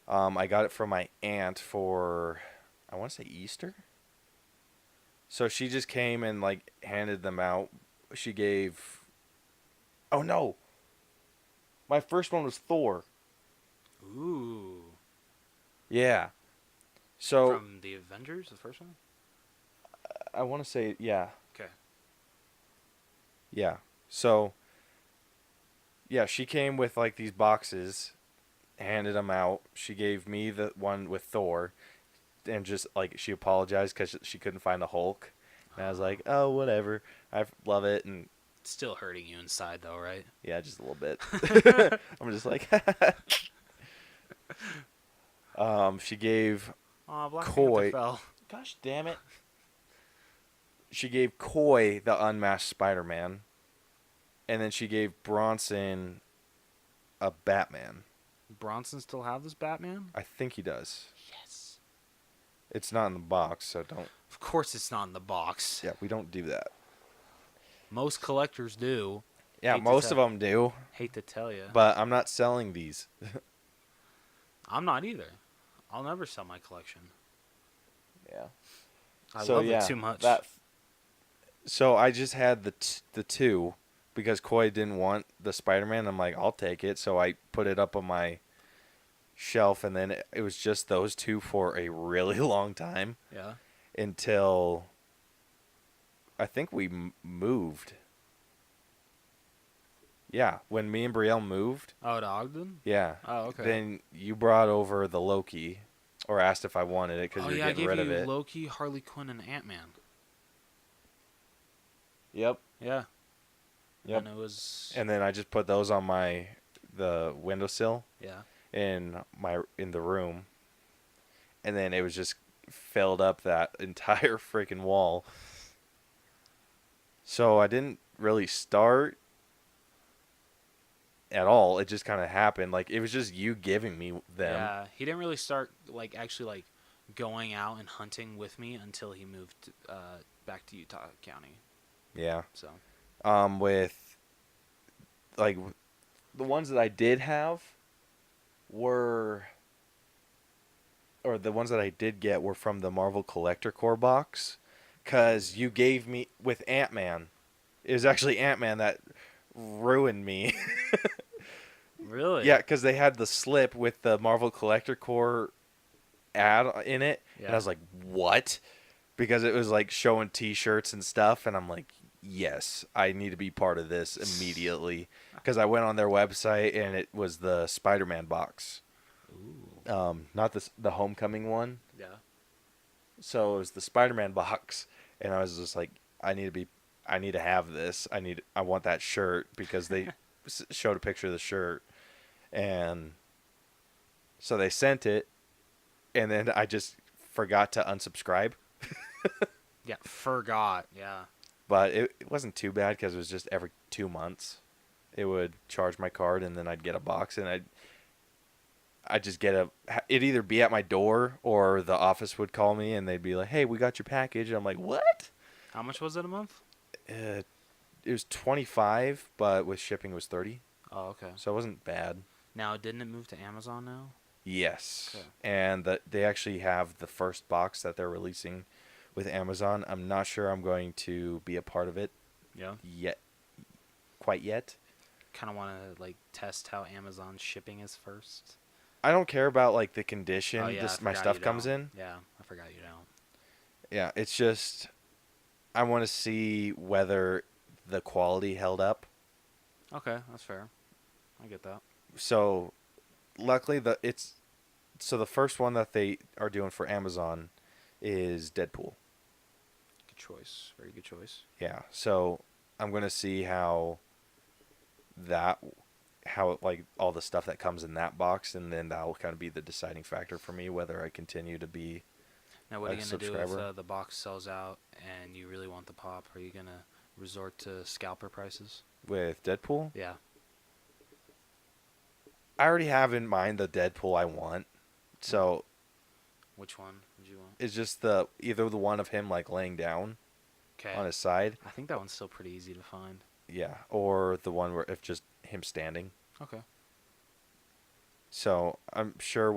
I got it from my aunt for, I want to say Easter. So she just came and like handed them out. She gave. Oh no. My first one was Thor. Ooh. Yeah. So From the Avengers, the first one. I want to say yeah. Okay. Yeah. So yeah, she came with like these boxes, handed them out. She gave me the one with Thor, and just like she apologized because she couldn't find the Hulk. And I was like, oh, whatever. I love it, and Still hurting you inside though, right? yeah, just a little bit. I'm just like, she gave Aw, Black Koi. Panther fell. Gosh damn it. She gave Koi the Unmasked Spider-Man, and then she gave Bronson a Batman. Bronson still have this Batman? I think he does. Yes. It's not in the box, so don't. Of course it's not in the box. Yeah, we don't do that. Most collectors do. Yeah, Hate to most of tell- them do, Hate to tell you. but I'm not selling these. I'm not either. I'll never sell my collection. Yeah. I So love yeah, it too much. So I just had the two because Koi didn't want the Spider-Man. I'm like, I'll take it. So I put it up on my shelf, and then it was just those two for a really long time Yeah. until I think we moved. Yeah, when me and Brielle moved. Oh, to Ogden? Yeah. Oh, okay. Then you brought over the Loki, or asked if I wanted it because Oh you're yeah, I getting gave rid you of it. Loki, Harley Quinn, and Ant-Man. Yep. Yeah. Yep. And it was. And then I just put those on the windowsill Yeah. in the room, and then it was just filled up that entire freaking wall. So I didn't really start at all. It just kind of happened. Like it was just you giving me them. Yeah, he didn't really start like actually like going out and hunting with me until he moved back to Utah County. Yeah. So With like the ones that I did have were, or the ones that I did get were from the Marvel Collector Core box, cause you gave me with Ant-Man. It was actually Ant-Man that ruined me. really, Yeah, cause they had the slip with the Marvel Collector Core ad in it, and I yeah, was like, "What?" Because it was like showing T-shirts and stuff, and I'm like, "Yes, I need to be part of this immediately." Because I went on their website, and it was the Spider-Man box, ooh, not the Homecoming one. yeah, So it was the Spider-Man box, and I was just like, I need to have this. I want that shirt because they showed a picture of the shirt, and so they sent it, and then I just forgot to unsubscribe. yeah. Forgot, yeah. But it wasn't too bad because it was just every 2 months. It would charge my card, and then I'd get a box, and I'd just get it'd either be at my door or the office would call me and they'd be like, "Hey, we got your package." And I'm like, "What?" How much was it a month? Uh, it was 25, but with shipping it was 30, Oh, okay. so it wasn't bad. Now, didn't it move to Amazon now? Yes, Okay. and they actually have the first box that they're releasing with Amazon. I'm not sure I'm going to be a part of it Yeah. yet, quite yet. Kind of want to like test how Amazon shipping is first. I don't care about like the Oh condition yeah, I this my forgot stuff you comes don't. in. Yeah, I forgot you don't. Yeah, it's just I want to see whether the quality held up. Okay, that's fair. I get that. So luckily the first one that they are doing for Amazon is Deadpool. Good choice. Very good choice. Yeah. So I'm going to see that how like all the stuff that comes in that box, and then that will kind of be the deciding factor for me whether I continue to be Now, what are a you gonna do if subscriber the box sells out and you really want the pop? Are you gonna resort to scalper prices? with Deadpool. Yeah. I already have in mind the Deadpool I want. So Which one would you want? it's just the either the one of him like laying down Okay. on his side, I think that one's still pretty easy to find. yeah, or the one where if just him standing. Okay. So I'm sure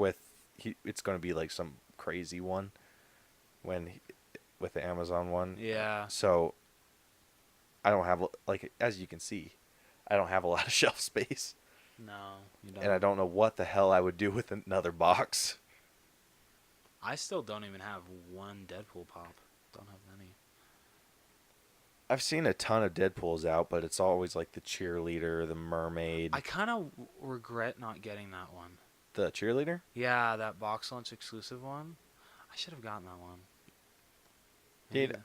it's going to be like some crazy one with the Amazon one. Yeah. So I don't have like as you can see, I don't have a lot of shelf space, No, you don't. and I don't know what the hell I would do with another box. I still don't even have one Deadpool pop. Don't have any. I've seen a ton of Deadpools out, but it's always like the cheerleader, the mermaid, I kind of regret not getting that one. the cheerleader. Yeah, that box lunch exclusive one. I should have gotten that one. Dude,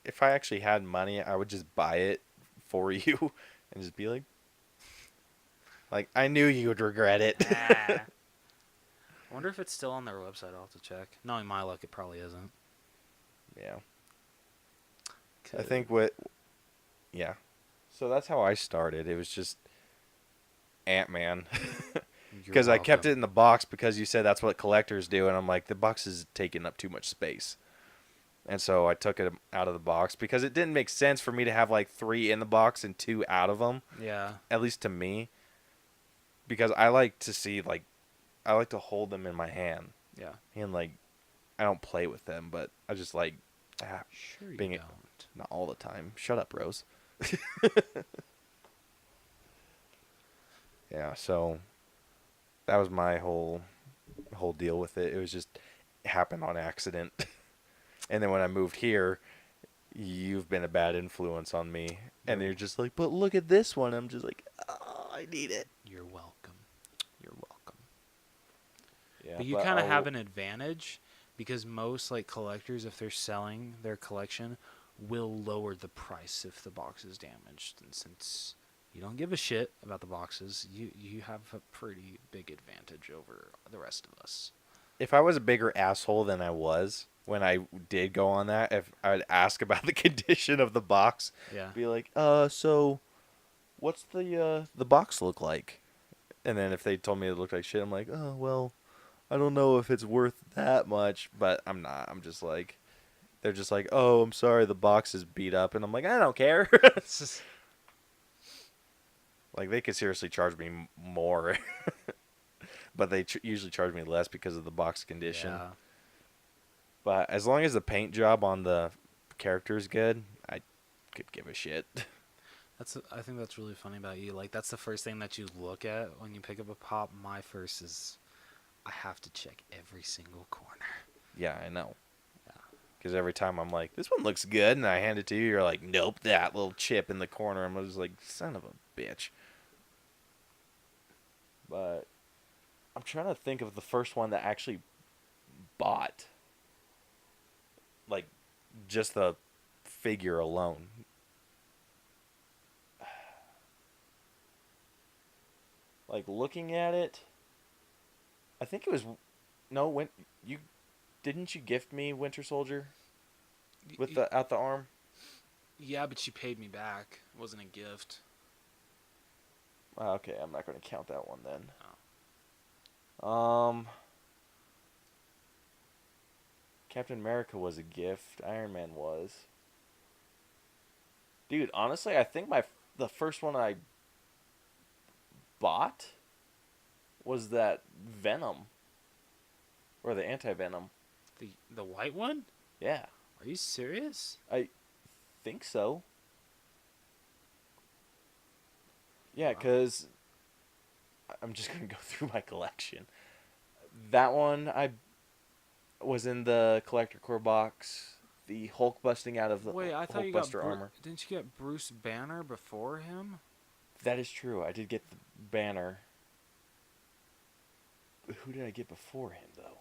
if I actually had money, I would just buy it for you and just be like I knew you would regret it. Ah. I wonder if it's still on their website. I'll have to check. Knowing my luck, it probably isn't. Yeah. I think yeah. So that's how I started. It was just Ant-Man. You're Because I kept it welcome. in the box because you said that's what collectors do, and I'm like, the box is taking up too much space. And so I took it out of the box because it didn't make sense for me to have like 3 in the box and 2 out of them, Yeah. at least to me. Because I like to see, like, I like to hold them in my hand. Yeah. And, like, I don't play with them, but I just like Sure you being don't. not all the time. Shut up, Rose. Yeah, so that was my whole deal with it. It was just it happened on accident. And then when I moved here, you've been a bad influence on me. And You're- you're just like, "But look at this one." I'm just like, "Oh, I need it." You're welcome. You're welcome. Yeah, But you kind of have an advantage because most like collectors, if they're selling their collection, will lower the price if the box is damaged. And since you don't give a shit about the boxes, you have a pretty big advantage over the rest of us. if I was a bigger asshole than I was, when I did go on that, if I would ask about the condition of the box, Yeah. be like, so what's the box look like? And then if they told me it looked like shit, I'm like, oh well, I don't know if it's worth that much, but I'm not. I'm just like, they're just like, oh, I'm sorry, the box is beat up, and I'm like, I don't care. It's just, Like they could seriously charge me more, but they usually charge me less because of the box condition. yeah. But as long as the paint job on the character is good, I could give a shit. I think that's really funny about you. Like that's the first thing that you look at when you pick up a pop. My first is I have to check every single corner. Yeah, I know. Yeah. Because every time I'm like, this one looks good, and I hand it to you, you're like, nope, that little chip in the corner. I'm just like, son of a bitch. But I'm trying to think of the first one that actually bought, like, just the figure alone. Like looking at it, I think it was no when you didn't you gift me Winter Soldier with the out the arm? Yeah, but you paid me back. It wasn't a gift. Okay, I'm not going to count that one then. Oh. Captain America was a gift. Iron Man was. Dude, honestly, I think the first one I bought was that Venom or the anti-Venom. The white one? Yeah, Are you serious? I think so. Yeah, Wow. because I'm just going to go through my collection. That one I was in the collector core box. The Hulk busting out of the Wait, I thought Hulk you got Buster armor. Didn't you get Bruce Banner before him? That is true. I did get the banner. Who did I get before him though?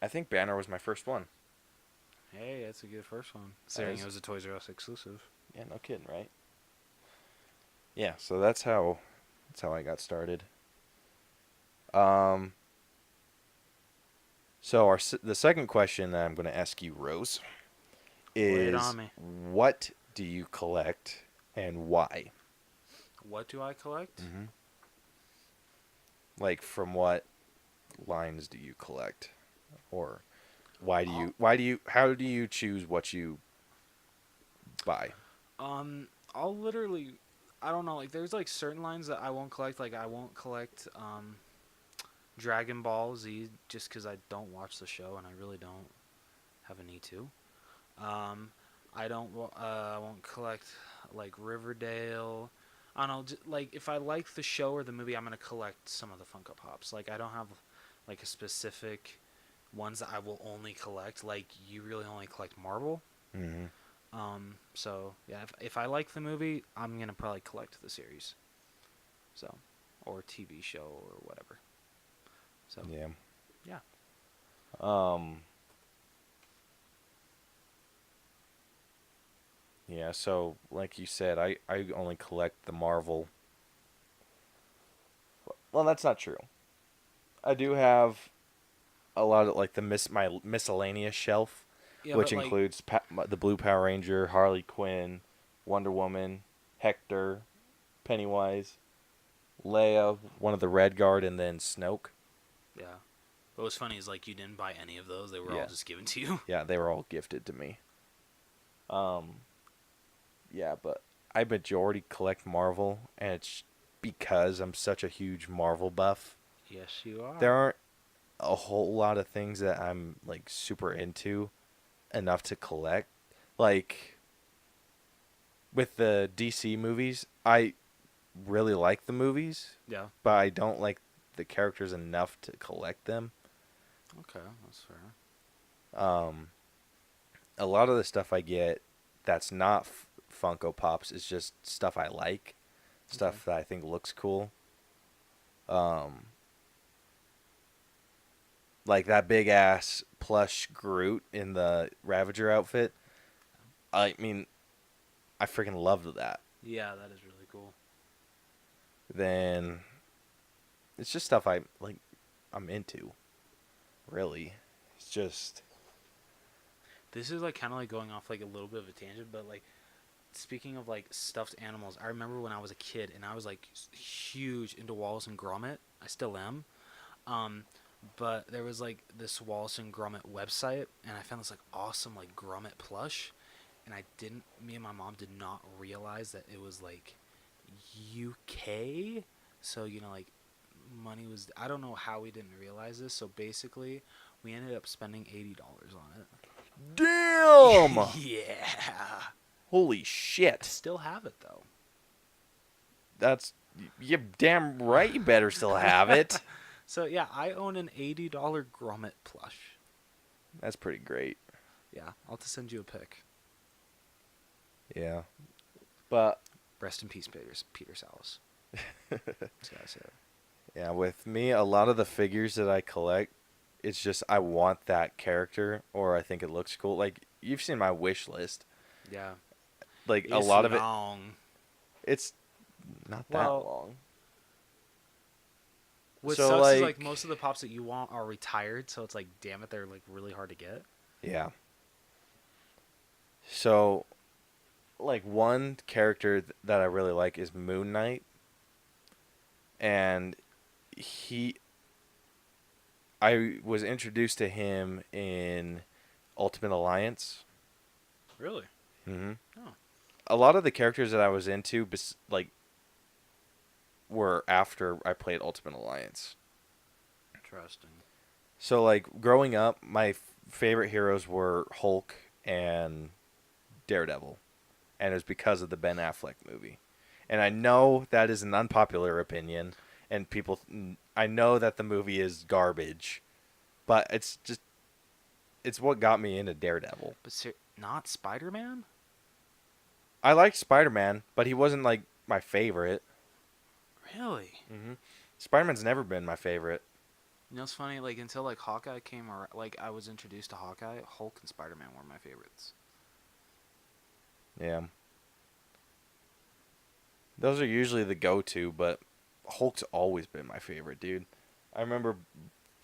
I think Banner was my first one. Hey, that's a good first one. Considering is- it was a Toys R Us exclusive. Yeah, no kidding, right? Yeah, so that's how I got started. So the second question that I'm going to ask you, Rose, Lay it is on me. what do you collect and why? What do I collect? Mm-hmm. Like, from what lines do you collect, or how do you choose what you buy? I'll literally, I don't know. Like, there's like certain lines that I won't collect. Like, I won't collect Dragon Ball Z just because I don't watch the show and I really don't have a need to. I won't collect like Riverdale. I don't know. Like if I like the show or the movie, I'm gonna collect some of the Funko Pops. Like I don't have like a specific ones that I will only collect. Like you really only collect Marvel. Mm-hmm. So yeah, if I like the movie, I'm gonna probably collect the series. So, or TV show or whatever. So Yeah. yeah. Yeah, so like you said, I only collect the Marvel. Well, that's not true. I do have a lot of like my miscellaneous shelf, Yeah, which but like includes the Blue Power Ranger, Harley Quinn, Wonder Woman, Hector, Pennywise, Leia, one of the Red Guard, and then Snoke. yeah. What was funny is like you didn't buy any of those; they were all Yeah. just given to you. Yeah, they were all gifted to me. Yeah, but I majority collect Marvel, and it's because I'm such a huge Marvel buff. Yes, you are. There aren't a whole lot of things that I'm like super into enough to collect. Like with the DC movies, I really like the movies, Yeah. but I don't like the characters enough to collect them. Okay, that's fair. A lot of the stuff I get that's not Funko Pops is just stuff I like, stuff that I think looks cool. like that big ass plush Groot in the Ravager outfit. I mean, I freaking loved that. Yeah, that is really cool. Then it's just stuff I'm into. Really, it's just This is like kind of like going off like a little bit of a tangent, but like speaking of like stuffed animals, I remember when I was a kid and I was like huge into Wallace and Gromit. I still am. Um, but there was like this Wallace and Gromit website, and I found this like awesome like Gromit plush, and me and my mom did not realize that it was like UK. So like money was. I don't know how we didn't realize this. So basically, we ended up spending $80 on damn. it. Yeah. Holy I shit! still have it though. That's you damn right. You better still have it. So yeah, I own an $80 Gromit plush. That's pretty great. Yeah, I'll have to send you a pic. Yeah, but Rest in peace, Peter Salas. Just gotta say it. yeah, with me, a lot of the figures that I collect, it's just I want that character, or I think it looks cool. Like you've seen my wish list. Yeah. Like a It's lot of it, long. it's not that Well, long. What So, sucks is like- like most of the pops that you want are retired, so it's like damn it, they're like really hard to get. Yeah. So, like one character that I really like is Moon Knight, and I was introduced to him in Ultimate Alliance. Really? Mm-hmm. Oh. A lot of the characters that I was into, were after I played Ultimate Alliance. Interesting. So, like growing up, my favorite heroes were Hulk and Daredevil, and it was because of the Ben Affleck movie. And I know that is an unpopular opinion, and I know that the movie is garbage, but it's what got me into Daredevil. But not Spider-Man? I liked Spider-Man, but he wasn't like my favorite. Really? Mm-hmm. Spider-Man's never been my favorite. You know, it's funny. Like until like Hawkeye came, or like I was introduced to Hawkeye, Hulk and Spider-Man were my favorites. Yeah. Those are usually the go-to, but Hulk's always been my favorite, dude. I remember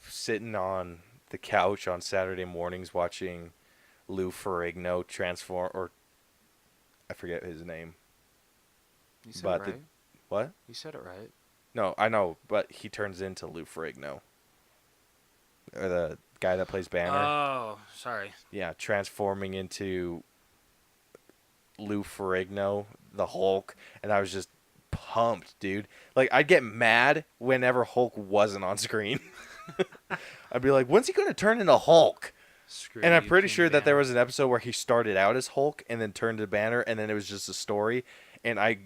sitting on the couch on Saturday mornings watching Lou Ferrigno transform, or I forget his name. You said But it the- right. What? You said it right. No, I know, but he turns into Lou Ferrigno. Or the guy that plays Banner. Oh, sorry. Yeah, transforming into Lou Ferrigno, the Hulk, and I was just pumped, dude. Like I'd get mad whenever Hulk wasn't on screen. I'd be like, "When's he going to turn into Hulk?" Screw And I'm you, pretty King sure that there Banner. was an episode where he started out as Hulk and then turned to Banner, and then it was just a story, and I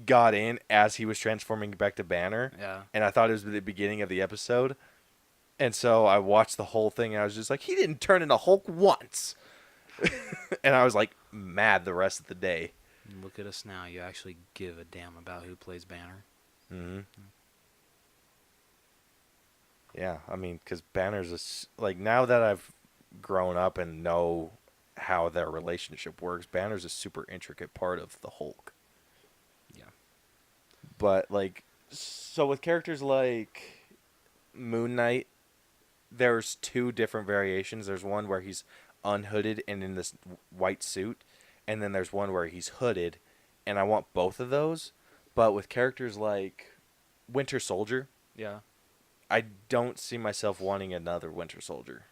got in as he was transforming back to Banner, Yeah. and I thought it was the beginning of the episode. And so I watched the whole thing, and I was just like, he didn't turn into Hulk once. And I was like mad the rest of the day. And look at us now. You actually give a damn about who plays Banner. Mm-hmm. Yeah, I mean, because Banner's like, now that I've grown up and know how their relationship works, Banner's a super intricate part of the Hulk. Yeah. But like, so with characters like Moon Knight, there's two different variations. There's one where he's unhooded and in this white suit, and then there's one where he's hooded, and I want both of those. But with characters like Winter Soldier, Yeah. I don't see myself wanting another Winter Soldier.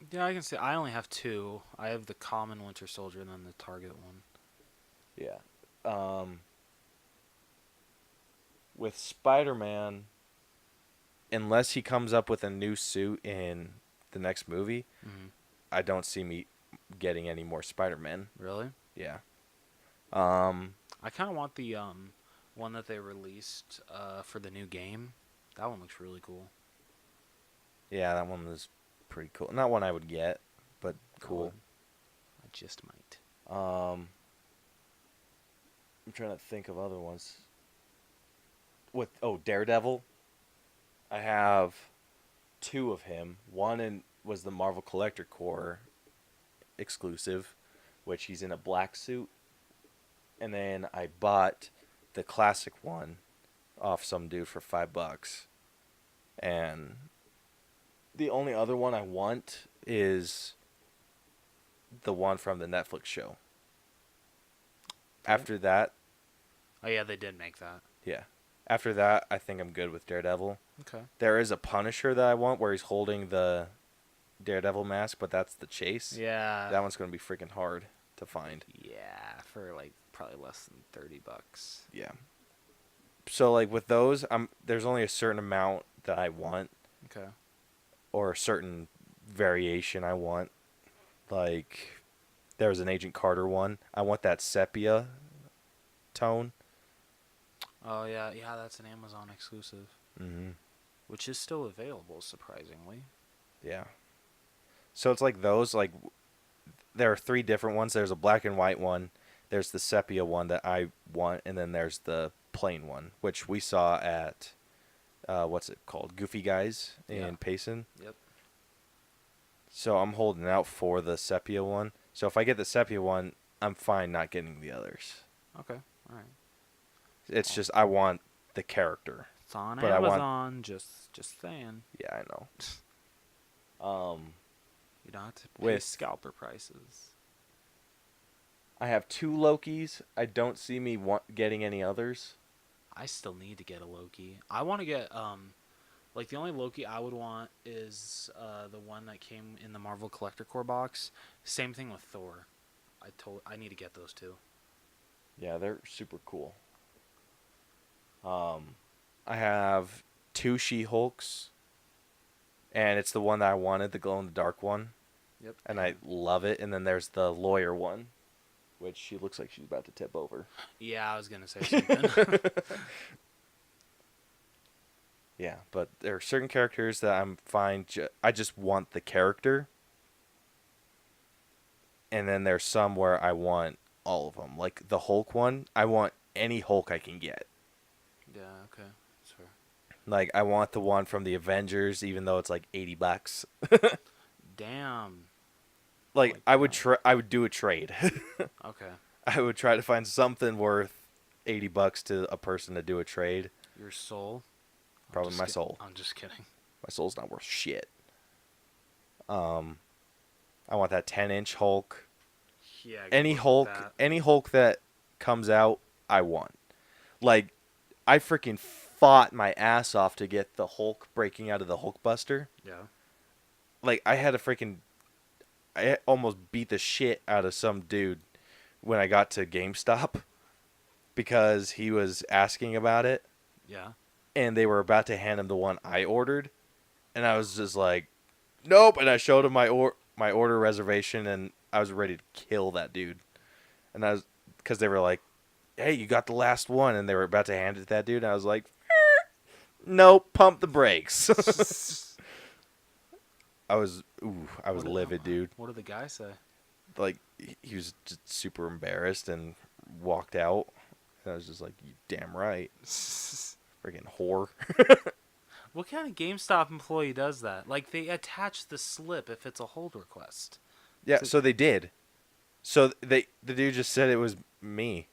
Yeah, I can say I only have two. I have the common Winter Soldier and then the Target one. Yeah. With Spider-Man, unless he comes up with a new suit in the next movie, Mm-hmm. I don't see me getting any more Spider-Man. Really? Yeah. I kind of want the one that they released for the new game. That one looks really cool. Yeah, that one was pretty cool. Not one I would get, but cool. I just might. I'm trying to think of other ones. Daredevil. I have two of him. Was the Marvel Collector Corps exclusive, which he's in a black suit. And then I bought the classic one off some dude for $5. And the only other one I want is the one from the Netflix show. Okay. After that, Oh yeah, they did make that. yeah. After that, I think I'm good with Daredevil. Okay. There is a Punisher that I want where he's holding the Daredevil mask, but that's the chase. Yeah. That one's going to be freaking hard to find. Yeah, for like probably less than $30. Yeah. So like with those, there's only a certain amount that I want Okay. or a certain variation I want. Like there was an Agent Carter one. I want that sepia tone. Oh yeah, yeah, that's an Amazon exclusive, Mhm. which is still available surprisingly. Yeah. So it's like those like there are three different ones. There's a black and white one. There's the sepia one that I want, and then there's the plain one, which we saw at what's it called? Goofy Guys in Yeah. Payson. Yep. So I'm holding out for the sepia one. So if I get the sepia one, I'm fine not getting the others. Okay. All right. It's just I want the character. It's on But I want- Amazon. Just saying. Yeah, I know. You don't have to pay With- scalper prices. I have 2 Lokis. I don't see me getting any others. I still need to get a Loki. I want to get like the only Loki I would want is the one that came in the Marvel Collector Core box. Same thing with Thor. I need to get those two. Yeah, they're super cool. I have 2 She-Hulks, and it's the one that I wanted, the glow-in-the-dark one, Yep. and I love it. And then there's the lawyer one, which she looks like she's about to tip over. Yeah, I was gonna say something. Yeah, but there are certain characters that I'm fine. I just want the character. And then there's some where I want all of them. Like the Hulk one, I want any Hulk I can get. Yeah. Okay. That's fair. Like I want the one from the Avengers, even though it's like $80. Damn. Like Like I would that. I would do a trade. Okay. I would try to find something worth $80 to a person to do a trade. Your soul. I'm Probably just my soul. I'm just kidding. My soul's not worth shit. I want that 10-inch Hulk. Yeah. Any good luck Hulk, with that. any Hulk that comes out, I want. Like, I freaking fought my ass off to get the Hulk breaking out of the Hulkbuster. Yeah. Like, I almost beat the shit out of some dude when I got to GameStop because he was asking about it, Yeah. and they were about to hand him the one I ordered, and I was just like, nope. And I showed him my order reservation, and I was ready to kill that dude. And I was, because they were like, hey, you got the last one, and they were about to hand it to that dude, and I was like, nope, pump the brakes. I was What did- livid, dude. What did the guy say? Like, he was just super embarrassed and walked out. And I was just like, you damn right. Freaking whore. What kind of GameStop employee does that? Like, they attach the slip if it's a hold request. Yeah, so they did. So the dude just said it was me.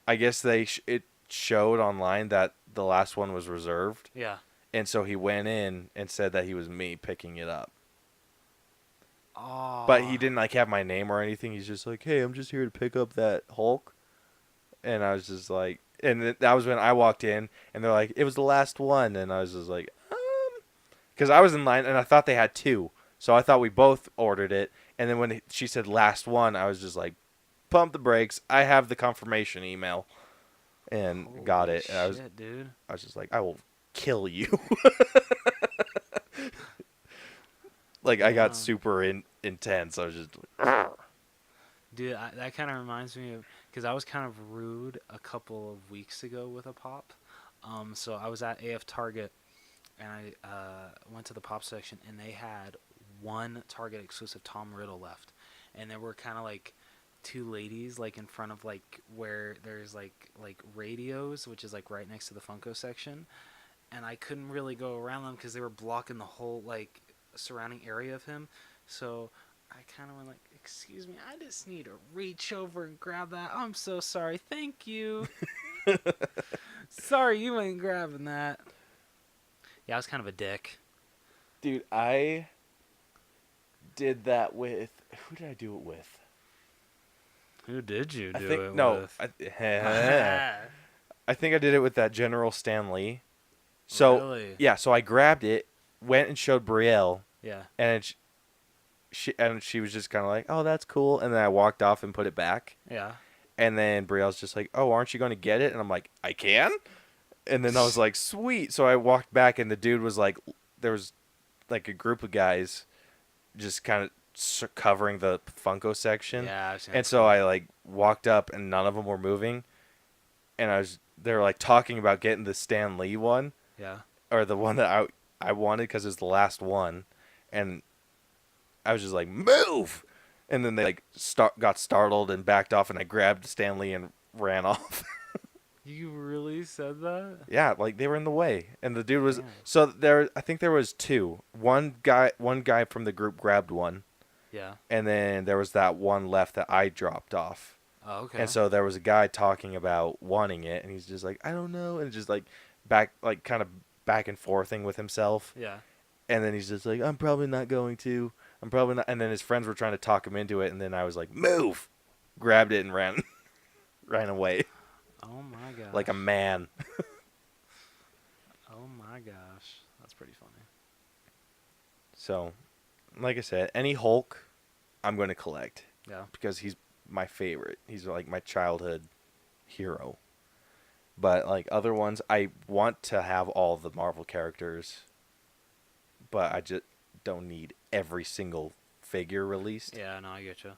I guess it showed online that the last one was reserved, Yeah. and so he went in and said that he was me picking it up. Oh. But he didn't like have my name or anything. He's just like, "Hey, I'm just here to pick up that Hulk." And I was just like, and that was when I walked in, and they're like, "It was the last one," and I was just like, because I was in line and I thought they had 2, so I thought we both ordered it. And then when she said last one, I was just like, pump the brakes. I have the confirmation email, and Holy got it. Shit, And dude. I was just like, I will kill you. Like I got Wow. super intense. I was just like, Dude, that kind of reminds me of, because I was kind of rude a couple of weeks ago with a pop. So I was at AF Target, and I went to the pop section, and they had one Target exclusive Tom Riddle left, and there were kind of like 2 ladies like in front of like where there's like radios, which is like right next to the Funko section, and I couldn't really go around them because they were blocking the whole like surrounding area of him. So I kind of went like, "Excuse me, I just need to reach over and grab that. I'm so sorry. Thank you. Sorry, you ain't grabbing that." Yeah, I was kind of a dick. Dude, I did that with who did I do it with? Who did you I do think it no, with? I think I did it with that General Stan Lee. So Really? yeah, so I grabbed it, went and showed Brielle, Yeah. and she was just kind of like, "Oh, that's cool," and then I walked off and put it back, Yeah. and then Brielle's just like, "Oh, aren't you going to get it?" And I'm like, "I can," and then I was like, "Sweet." So I walked back, and the dude was like, there was like a group of guys just kind of covering the Funko section. Yeah, I've seen And that so too. I like walked up and none of them were moving. And they were like talking about getting the Stan Lee one Yeah. or the one that I wanted because it's the last one. And I was just like, move. And then they like got startled and backed off and I grabbed Stan Lee and ran off. You really said that? Yeah, like they were in the way. And the dude was, Damn. so I think there was two. One guy from the group grabbed one. Yeah. And then there was that one left that I dropped off. Oh, okay. And so there was a guy talking about wanting it, and he's just like, I don't know, and just like kind of back and forthing with himself. Yeah. And then he's just like, I'm probably not going to. I'm probably not. And then his friends were trying to talk him into it, and then I was like, move, grabbed it and ran, ran away Oh my gosh. like a man. Oh my gosh. That's pretty funny. So, like I said, any Hulk, I'm going to collect Yeah. because he's my favorite. He's like my childhood hero. But like other ones, I want to have all the Marvel characters, but I just don't need every single figure released. Yeah, no, I get you.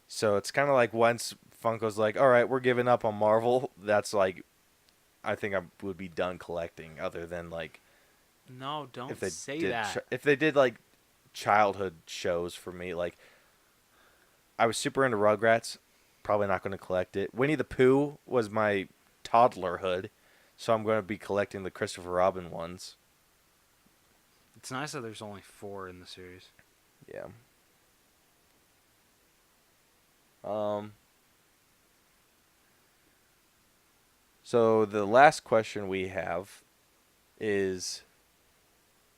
So it's kind of like once Funko's like, all right, we're giving up on Marvel, that's like, I think I would be done collecting. Other than like No, don't if they say did that. if they did like childhood shows for me, like I was super into Rugrats. Probably not going to collect it. Winnie the Pooh was my toddlerhood, so I'm going to be collecting the Christopher Robin ones. It's nice that there's only 4 in the series. Yeah. So the last question we have is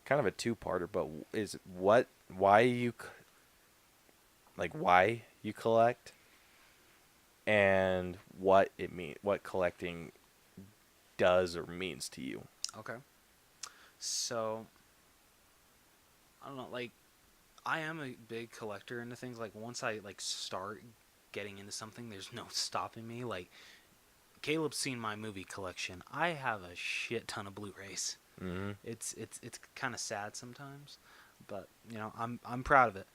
kind of a two-parter, but is why why you collect, and what collecting does or means to you. Okay. So, I don't know, like, I am a big collector into things. Like, once I, like, start getting into something, there's no stopping me. Like, Caleb's seen my movie collection. I have a shit ton of Blu-rays. Mm-hmm. It's kind of sad sometimes, but, you know, I'm proud of it.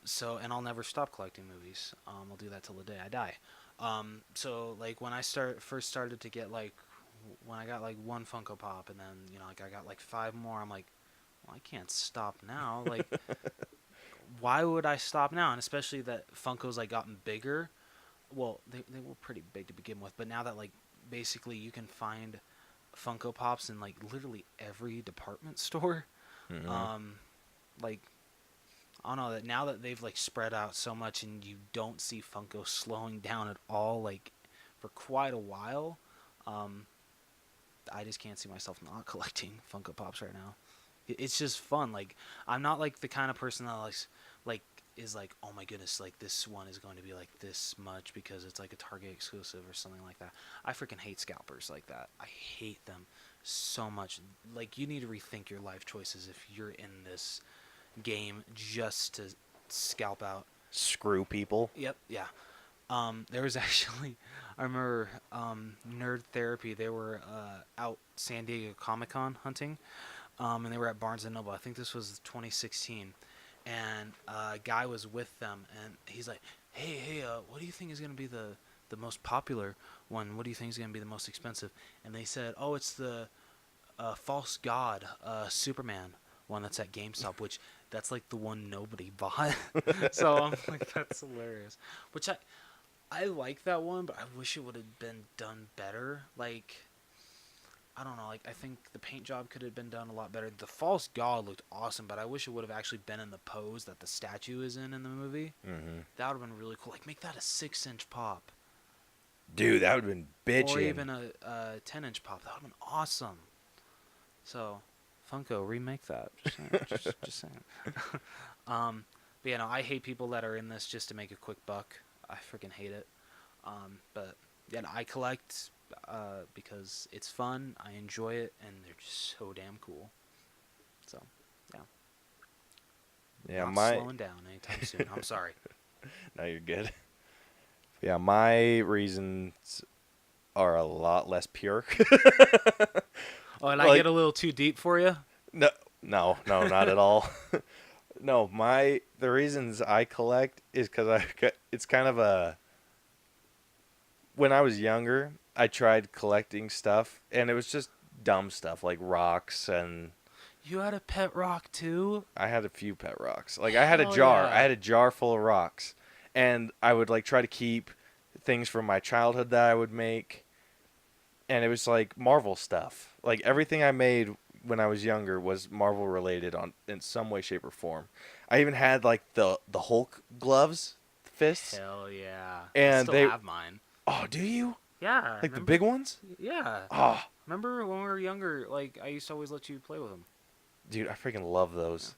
So, and I'll never stop collecting movies. I'll do that till the day I die. So, like, when I first started to get, like, when I got, like, one Funko Pop, and then, you know, like, I got, like, 5 more, I'm like, well, I can't stop now. Like, why would I stop now? And especially that Funko's, like, gotten bigger. Well, they were pretty big to begin with, but now that, like, basically you can find Funko Pops in, like, literally every department store. Mm-hmm. Like, I don't know, that now that they've, like, spread out so much and you don't see Funko slowing down at all, like, for quite a while, I just can't see myself not collecting Funko Pops right now. It's just fun. Like, I'm not, like, the kind of person that, like is like, oh my goodness, like, this one is going to be, like, this much because it's, like, a Target exclusive or something like that. I freaking hate scalpers like that. I hate them so much. Like, you need to rethink your life choices if you're in this game just to scalp out. Screw people. Yep, yeah. There was actually, I remember, Nerd Therapy, they were out San Diego Comic-Con hunting, and they were at Barnes & Noble. I think this was 2016, and a guy was with them, and he's like, hey, what do you think is going to be the most popular one? What do you think is going to be the most expensive? And they said, oh, it's the False God Superman one that's at GameStop, which that's like the one nobody bought. So I'm like, that's hilarious. Which I like that one, but I wish it would have been done better. Like, I don't know. Like, I think the paint job could have been done a lot better. The false god looked awesome, but I wish it would have actually been in the pose that the statue is in the movie. Mm-hmm. That would have been really cool. Like, make that a 6-inch pop, Dude, that would have been bitching. or even a 10-inch pop. That would have been awesome. So, Funko, remake that. Just saying. just saying. But yeah, no, I hate people that are in this just to make a quick buck. I freaking hate it. But yeah, no, I collect because it's fun. I enjoy it, and they're just so damn cool. So, yeah. Yeah, Not my slowing down anytime soon. I'm sorry. no, you're good. Yeah, my reasons are a lot less pure. Oh, and I Like- get a little too deep for you? No, not at all. No, the reasons I collect is because it's kind of a. When I was younger, I tried collecting stuff, and it was just dumb stuff like rocks, and You had a pet rock too? I had a few pet rocks. Like I had a Hell jar. yeah. I had a jar full of rocks, and I would like try to keep things from my childhood that I would make, and it was like Marvel stuff. Like everything I made when I was younger was Marvel related in some way, shape, or form. I even had like the Hulk gloves, fists. Hell yeah. I And still they- have mine. Oh, do you? Yeah. Like the big ones? Yeah. Oh, Remember when we were younger, like, I used to always let you play with them. dude, I freaking love those.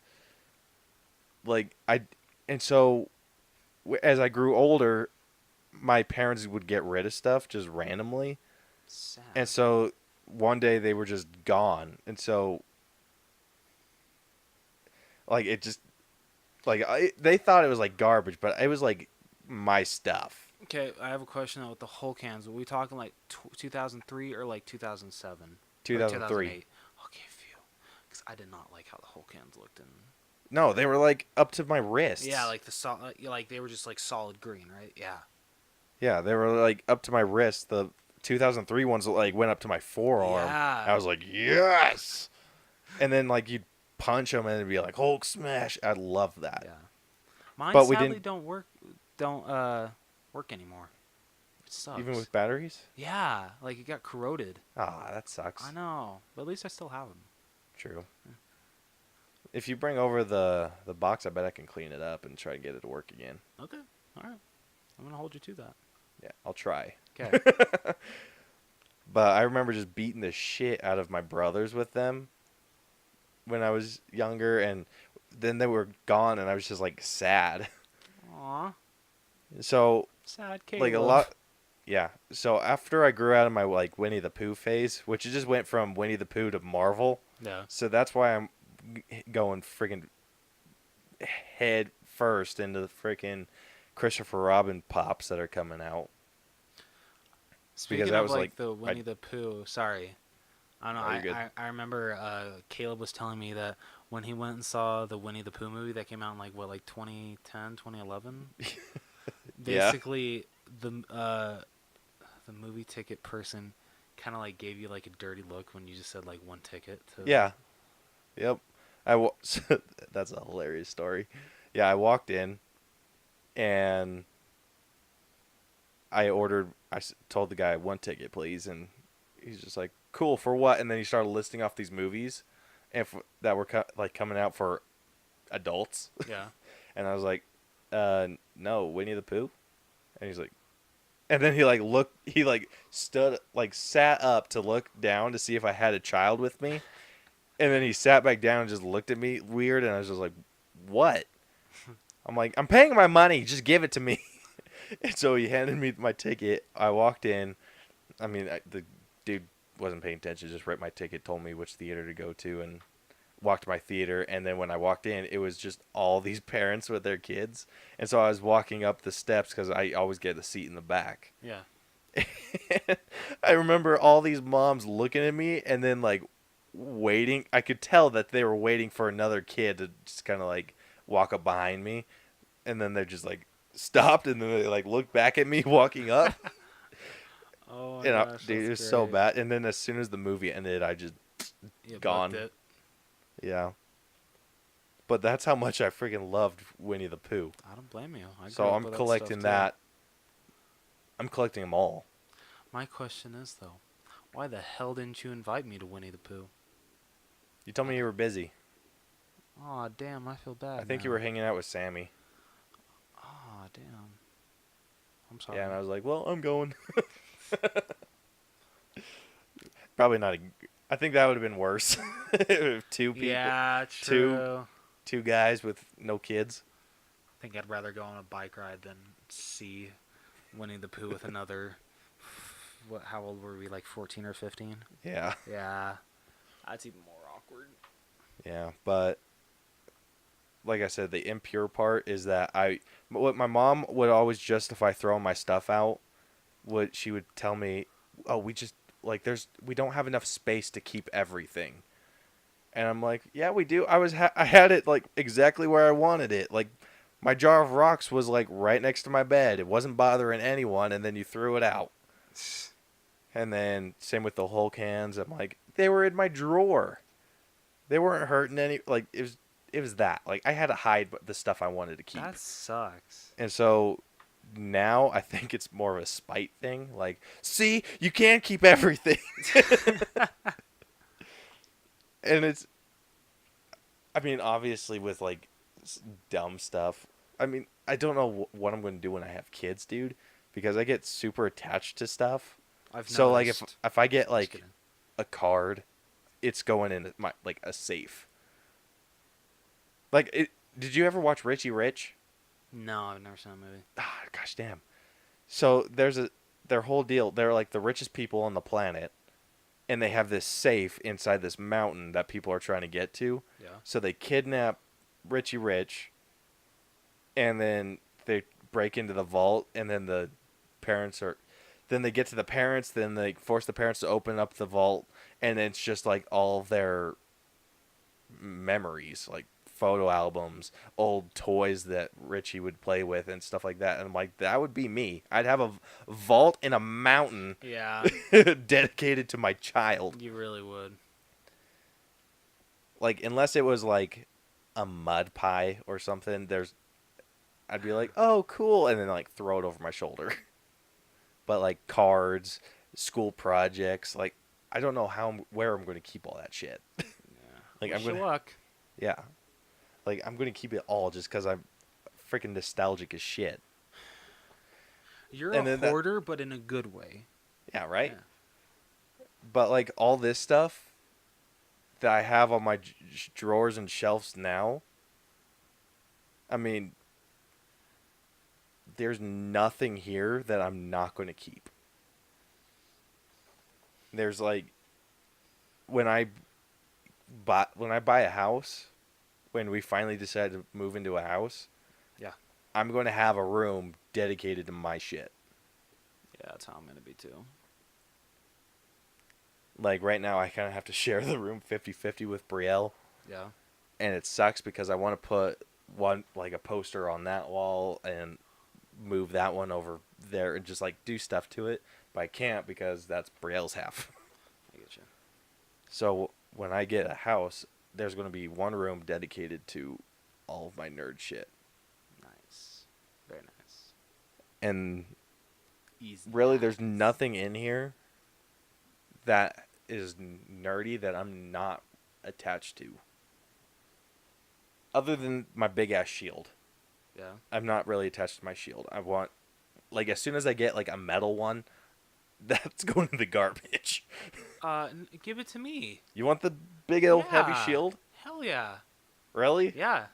And so as I grew older, my parents would get rid of stuff just randomly. Sad. And so one day they were just gone. And so like it just they thought it was like garbage, but it was like my stuff. Okay, I have a question though with the Hulk hands. Were we talking like 2003 or like 2007? 2003. Okay, phew. Because I did not like how the Hulk hands looked. No, they were like up to my wrists. Yeah, like like they were just like solid green, right? Yeah. Yeah, they were like up to my wrist. The 2003 ones like went up to my forearm. Yeah. I was like, yes. And then like you'd punch them and it'd be like Hulk smash. I love that. Yeah. Mine But we sadly didn't- don't work anymore. It sucks. Even with batteries. Yeah, like it got corroded. Ah, that sucks. I know, but at least I still have them. True. If you bring over the box, I bet I can clean it up and try to get it to work again. Okay, all right. I'm gonna hold you to that. Yeah, I'll try. Okay. But I remember just beating the shit out of my brothers with them when I was younger, and then they were gone, and I was just like sad. Aw, So sad Caleb. like a lot, yeah. So after I grew out of my like Winnie the Pooh phase, which it just went from Winnie the Pooh to Marvel, Yeah. so that's why I'm going freaking head first into the freaking Christopher Robin pops that are coming out. Speaking that of was, like like, the Winnie the Pooh, sorry. I don't know. No, you're good. I remember Caleb was telling me that when he went and saw the Winnie the Pooh movie that came out in like 2010, 2011. Yeah. Basically, the movie ticket person kind of like gave you like a dirty look when you just said like one ticket. Yeah. Yep. That's a hilarious story. Yeah, I walked in and I told the guy one ticket, please, and he's just like, "Cool, for what?" And then he started listing off these movies and that were like coming out for adults. Yeah. And I was like, no, Winnie the Pooh. And he's like, and then he sat up to look down to see if I had a child with me. And then he sat back down and just looked at me weird. And I was just like, what? I'm like, I'm paying my money. Just give it to me. And so he handed me my ticket. I walked in. I mean, the dude wasn't paying attention. Just read my ticket, told me which theater to go to, and walked to my theater. And then when I walked in, it was just all these parents with their kids. And so I was walking up the steps because I always get a seat in the back. Yeah. I remember all these moms looking at me and then like waiting. I could tell that they were waiting for another kid to just kind of like walk up behind me. And then they're just like stopped and then they like looked back at me walking up. Oh my And gosh, dude, it was that's so great. bad. And then as soon as the movie ended, I just, You gone. booked it. yeah. But that's how much I freaking loved Winnie the Pooh. I don't blame you. I So grew up I'm with collecting stuff, too. that. I'm collecting them all. My question is though, Why the hell didn't you invite me to Winnie the Pooh? You told me you were busy. Aw, damn, I feel bad I think now. you were hanging out with Sammy. Aw, damn. I'm sorry. Yeah, and I was like, well, I'm going. Probably not. I think that would have been worse. Two people, Yeah, two true. two guys with no kids. I think I'd rather go on a bike ride than see Winnie the Pooh with another. What? How old were we? Like 14 or 15? Yeah, Yeah, that's even more awkward. yeah. But like I said, the impure part is that what my mom would always justify throwing my stuff out. She would tell me, "Oh, we just we don't have enough space to keep everything." And I'm like, "Yeah, we do. I had it like exactly where I wanted it. Like my jar of rocks was like right next to my bed. It wasn't bothering anyone, and then you threw it out." And then same with the Hulk hands. I'm like, they were in my drawer. They weren't hurting any. Like it was that. Like I had to hide the stuff I wanted to keep. That sucks. And so now I think it's more of a spite thing. Like, see, you can't keep everything. And it's, I mean, obviously with like dumb stuff. I mean, I don't know what I'm going to do when I have kids, dude, because I get super attached to stuff. I've So like noticed. if I get Just like kidding. a card, it's going in my like a safe. Like did you ever watch Richie Rich? No, I've never seen that movie. Ah, gosh damn. So their whole deal. They're like the richest people on the planet, and they have this safe inside this mountain that people are trying to get to. Yeah. So they kidnap Richie Rich, and then they break into the vault, and then the parents are. Then they get to the parents. Then they force the parents to open up the vault, and it's just like all of their memories, like photo albums, old toys that Richie would play with, and stuff like that. And I'm like, that would be me. I'd have a vault in a mountain Yeah, dedicated to my child. you really would. Like, unless it was like a mud pie or something, I'd be like, oh, cool, and then like throw it over my shoulder. But like cards, school projects, like I don't know where I'm going to keep all that shit. Yeah. Like Wish I'm you gonna, luck. yeah, like I'm going to keep it all just because I'm freaking nostalgic as shit. You're And a then that- hoarder, but in a good way. Yeah, right. Yeah. But like all this stuff that I have on my drawers and shelves now, I mean, there's nothing here that I'm not going to keep. There's like when I buy a house, when we finally decide to move into a house, Yeah. I'm going to have a room dedicated to my shit. Yeah, that's how I'm gonna be too. Like right now I kind of have to share the room 50-50 with Brielle, Yeah. and it sucks because I want to put one like a poster on that wall and move that one over there and just like do stuff to it, but I can't because that's Brielle's half. I get you. So when I get a house, there's going to be one room dedicated to all of my nerd shit. Nice. Very nice. And Easy. really there's nothing in here that is nerdy that I'm not attached to. Other than my big ass shield. Yeah. I'm not really attached to my shield. I want, like, as soon as I get like a metal one, that's going in the garbage. Give it to me. You want the big old heavy Yeah. shield? Hell yeah. Really? Yeah.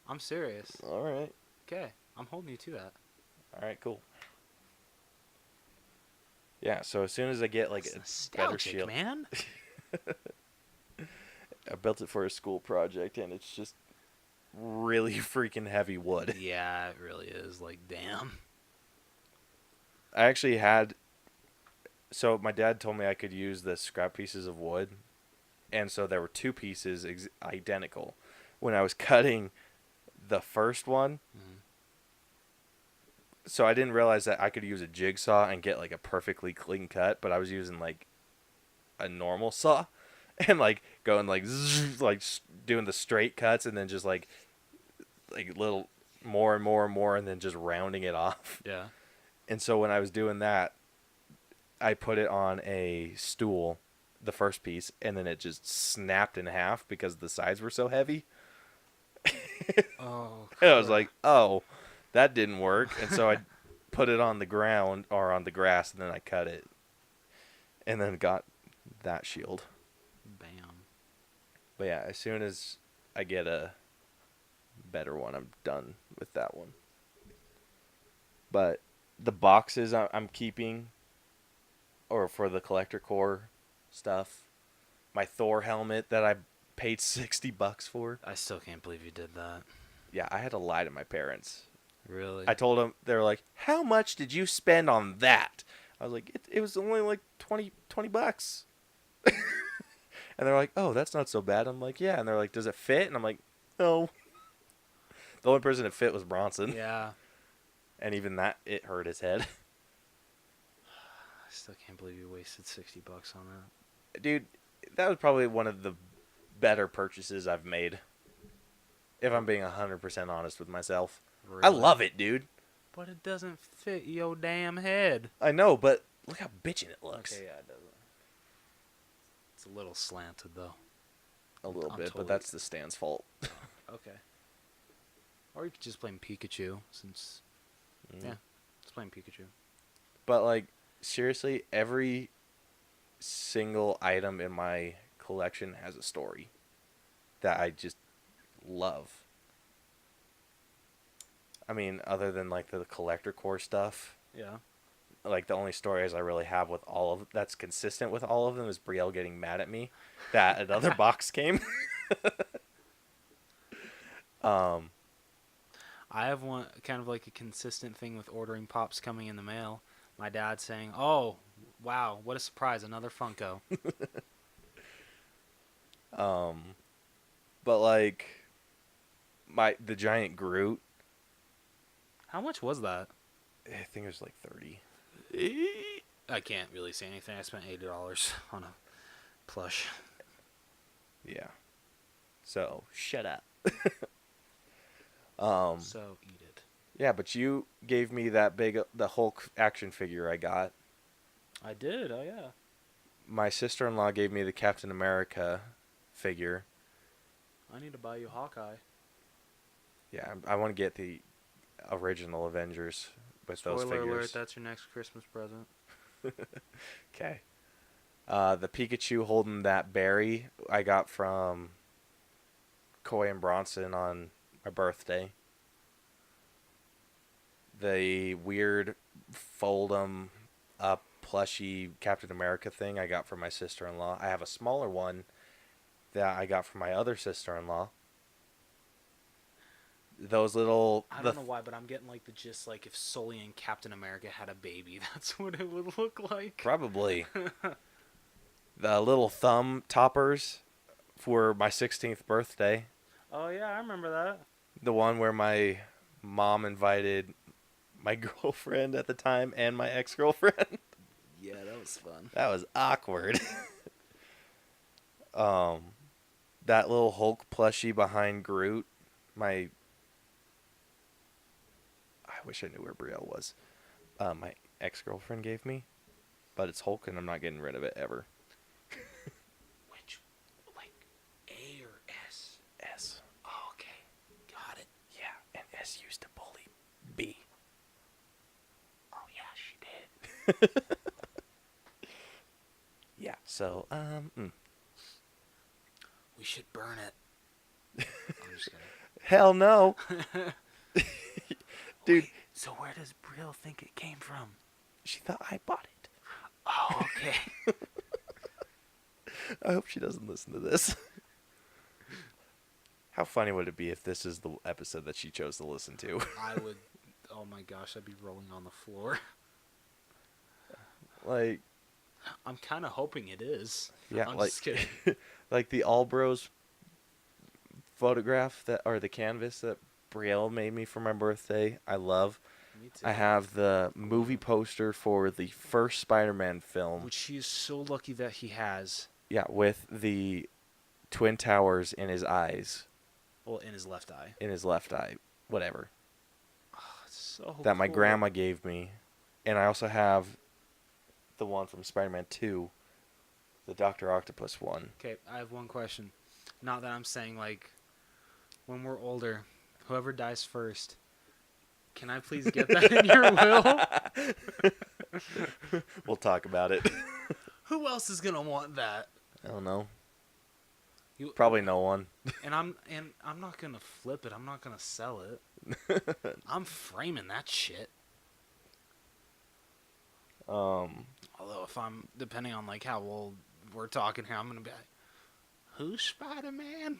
I'm serious. All right. Okay. I'm holding you to that. All right, cool. Yeah, so as soon as I get like It's a better nostalgic, shield, man. I built it for a school project, and it's just really freaking heavy wood. Yeah, it really is. Like, damn. I actually had, so my dad told me I could use the scrap pieces of wood, and so there were two pieces identical. When I was cutting the first one, Mhm. so I didn't realize that I could use a jigsaw and get like a perfectly clean cut, but I was using like a normal saw and like going like zzz, like doing the straight cuts and then just like little more and more and more and then just rounding it off. Yeah. And so when I was doing that, I put it on a stool, the first piece, and then it just snapped in half because the sides were so heavy. Oh, And I was crap. like, oh, that didn't work. And so I put it on the ground or on the grass, and then I cut it. And then got that shield. Bam. But yeah, as soon as I get a better one, I'm done with that one. But the boxes I'm keeping, or for the collector core stuff, my Thor helmet that I paid $60 for. I still can't believe you did that. Yeah, I had to lie to my parents. Really? I told them, they were like, how much did you spend on that? I was like, it was only like 20 bucks. And they're like, oh, that's not so bad. I'm like, yeah. And they're like, does it fit? And I'm like, no. The only person it fit was Bronson. Yeah. And even that, it hurt his head. I still can't believe you wasted $60 on that. Dude, that was probably one of the better purchases I've made. If I'm being 100% honest with myself. Really? I love it, dude. But it doesn't fit your damn head. I know, but look how bitchin' it looks. Okay, yeah, it doesn't. It's a little slanted, though. A little I'm bit, totally- but that's the stand's fault. Okay. Or you could just blame Pikachu, since... Yeah, just blame Pikachu. But, like, seriously, every single item in my collection has a story that I just love. I mean, other than, like, the collector core stuff, Yeah. like, the only stories I really have with all of that's consistent with all of them is Brielle getting mad at me that another box came. I have one, kind of like a consistent thing with ordering Pops coming in the mail. My dad saying, oh, wow, what a surprise, another Funko. But, like, the giant Groot, How much was that? I think it was like 30. I can't really say anything. I spent $80 on a plush. Yeah. So, shut up. So eat it. Yeah, but you gave me that the Hulk action figure I got. I did. Oh yeah. My sister-in-law gave me the Captain America figure. I need to buy you Hawkeye. Yeah, I want to get the original Avengers with those Spoiler figures. alert, that's your next Christmas present. Okay. The Pikachu holding that berry I got from Coy and Bronson on my birthday. The weird fold 'em up plushy Captain America thing I got from my sister-in-law. I have a smaller one that I got from my other sister-in-law. Those little... I don't know why, but I'm getting like the gist, like if Sully and Captain America had a baby, that's what it would look like. Probably. The little thumb toppers for my 16th birthday. Oh yeah, I remember that. The one where my mom invited my girlfriend at the time and my ex-girlfriend. Yeah, that was fun. That was awkward. That little Hulk plushie behind Groot. I wish I knew where Brielle was. My ex-girlfriend gave me, but it's Hulk and I'm not getting rid of it ever. Which, like, A or S? S. Oh, okay, got it. Yeah, and S used to bully B. Oh yeah, she did. Yeah, so, We should burn it. I'm just kidding. hell no. Dude, Wait, so where does Brielle think it came from? she thought I bought it. Oh, okay. I hope she doesn't listen to this. How funny would it be if this is the episode that she chose to listen to? I would. Oh my gosh, I'd be rolling on the floor. Like, I'm kind of hoping it is. yeah, I'm like, just kidding. like the All Bros photograph or the canvas that Brielle made me for my birthday. I love. Me too. I have the movie poster for the first Spider-Man film. Which he is so lucky that he has. Yeah, with the Twin Towers in his eyes, Well, in his left eye. in his left eye, whatever. Oh, it's so That my cool. grandma gave me. And I also have the one from Spider-Man 2, the Dr. Octopus one. Okay, I have one question. Not that I'm saying, like, when we're older, whoever dies first, can I please get that in your will? We'll talk about it. Who else is gonna want that? I don't know. You, Probably no one. And I'm not gonna flip it. I'm not gonna sell it. I'm framing that shit. Although if I'm depending on like how old we're talking here, I'm gonna be like, who's Spider-Man?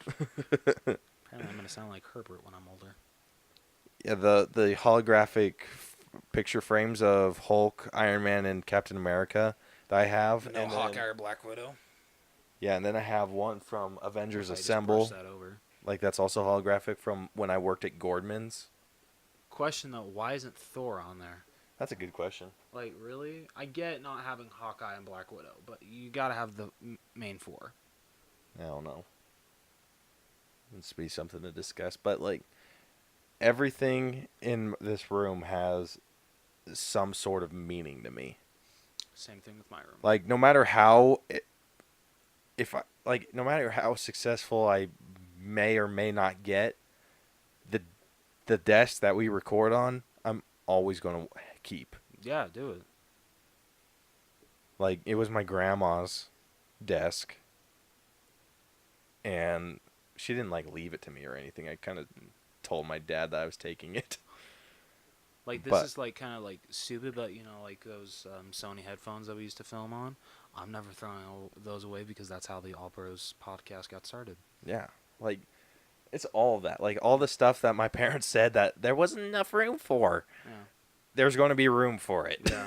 Apparently, I'm gonna sound like Herbert when I'm older. Yeah, the holographic picture frames of Hulk, Iron Man, and Captain America that I have. No and Hawkeye then, or Black Widow. yeah, and then I have one from Avengers I just Assemble. brushed that over. Like, that's also holographic from when I worked at Gordman's. Question though, why isn't Thor on there? That's a good question. Like, really? I get not having Hawkeye and Black Widow, but you gotta have the main four. I don't know. It's be something to discuss. But, like, everything in this room has some sort of meaning to me. Same thing with my room. Like, no matter how... no matter how successful I may or may not get, the desk that we record on, I'm always going to keep. Yeah, do it. Like, it was my grandma's desk, and she didn't, like, leave it to me or anything. I kind of told my dad that I was taking it. Like, this But- is, like, kind of, like, stupid, but, you know, like those Sony headphones that we used to film on, I'm never throwing those away because that's how the All Bros podcast got started. Yeah, like, it's all of that. Like, all the stuff that my parents said that there wasn't enough room for. Yeah. There's going to be room for it. Yeah.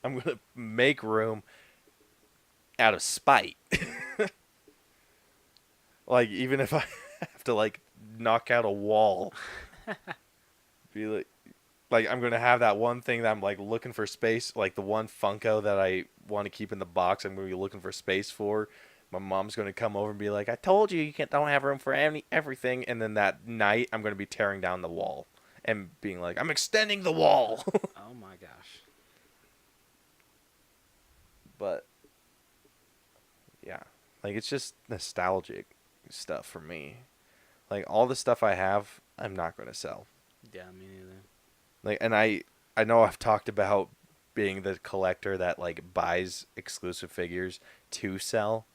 I'm going to make room out of spite. Like, even if I have to, like, knock out a wall. Be like, I'm going to have that one thing that I'm, like, looking for space. Like, the one Funko that I want to keep in the box, I'm going to be looking for space for. My mom's going to come over and be like, I told you don't have room for everything. And then that night, I'm going to be tearing down the wall. And being like, I'm extending the wall. Oh, my gosh. But, yeah. Like, it's just nostalgic stuff for me. Like, all the stuff I have, I'm not going to sell. Yeah, me neither. Like, and I know I've talked about being the collector that, like, buys exclusive figures to sell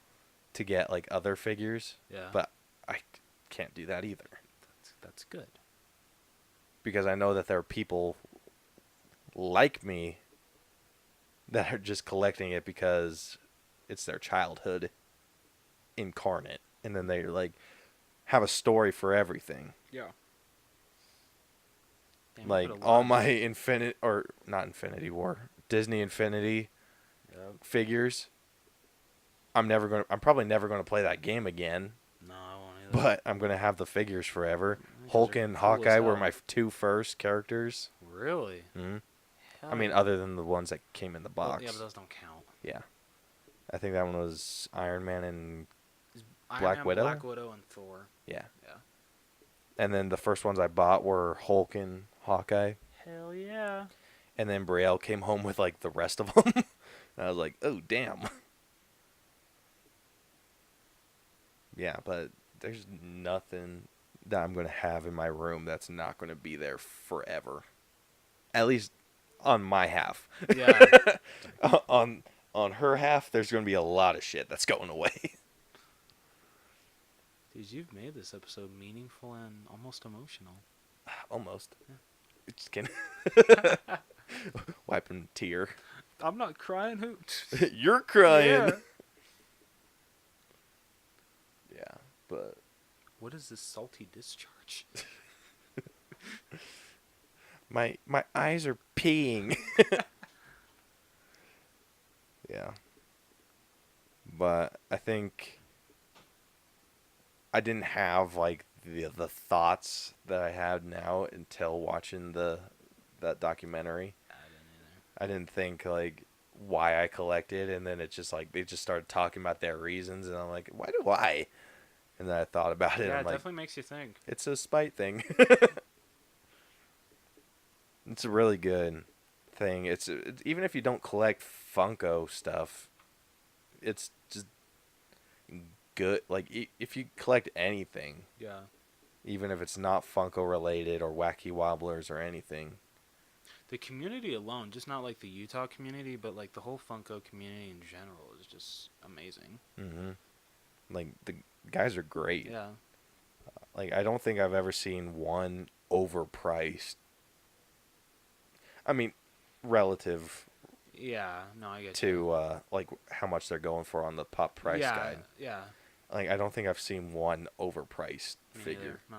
to get, like, other figures. Yeah. But I can't do that either. That's good. Because I know that there are people like me that are just collecting it because it's their childhood incarnate. And then they, like, have a story for everything. Yeah. Damn, you Like, put a lot all of- my not Infinity War, Disney Infinity Yep. figures. I'm probably never gonna play that game again, No, I won't either. but I'm gonna have the figures forever. Because Hulk they're and cool as Hawkeye were hell. my two first characters. Really? hmm Hell I mean, yeah. other than the ones that came in the Well, box. yeah, but those don't count. Yeah. I think that one was Iron Man and Iron Black Man, Widow? Black Widow, and Thor. yeah. Yeah. And then the first ones I bought were Hulk and Hawkeye. Hell yeah. And then Brielle came home with, like, the rest of them. And I was like, oh, damn. Yeah, but there's nothing that I'm going to have in my room that's not going to be there forever. At least on my half. Yeah. on her half, there's going to be a lot of shit that's going away. Dude, you've made this episode meaningful and almost emotional. Almost. Yeah. Just kidding. Wiping tear. I'm not crying, Hoot. You're crying. Yeah. Yeah, but What is this salty discharge? my eyes are peeing. Yeah. But I think I didn't have, like, the thoughts that I have now until watching that documentary. I didn't either. I didn't think, like, why I collected, and then it just, like, they just started talking about their reasons, and I'm like, why do I? And then I thought about it, and Yeah, I'm it like, definitely makes you think. it's a spite thing. It's a really good thing. It's even if you don't collect Funko stuff, it's just good. Like if you collect anything, Yeah. even if it's not Funko related or Wacky Wobblers or anything. The community alone, just not like the Utah community, but like the whole Funko community in general is just amazing. Hmm. Like the guys are great. Yeah. Like I don't think I've ever seen one overpriced. I mean, relative Yeah. No, I get you. to like how much they're going for on the pop price Yeah. guide. Yeah. Like I don't think I've seen one overpriced Me figure. neither.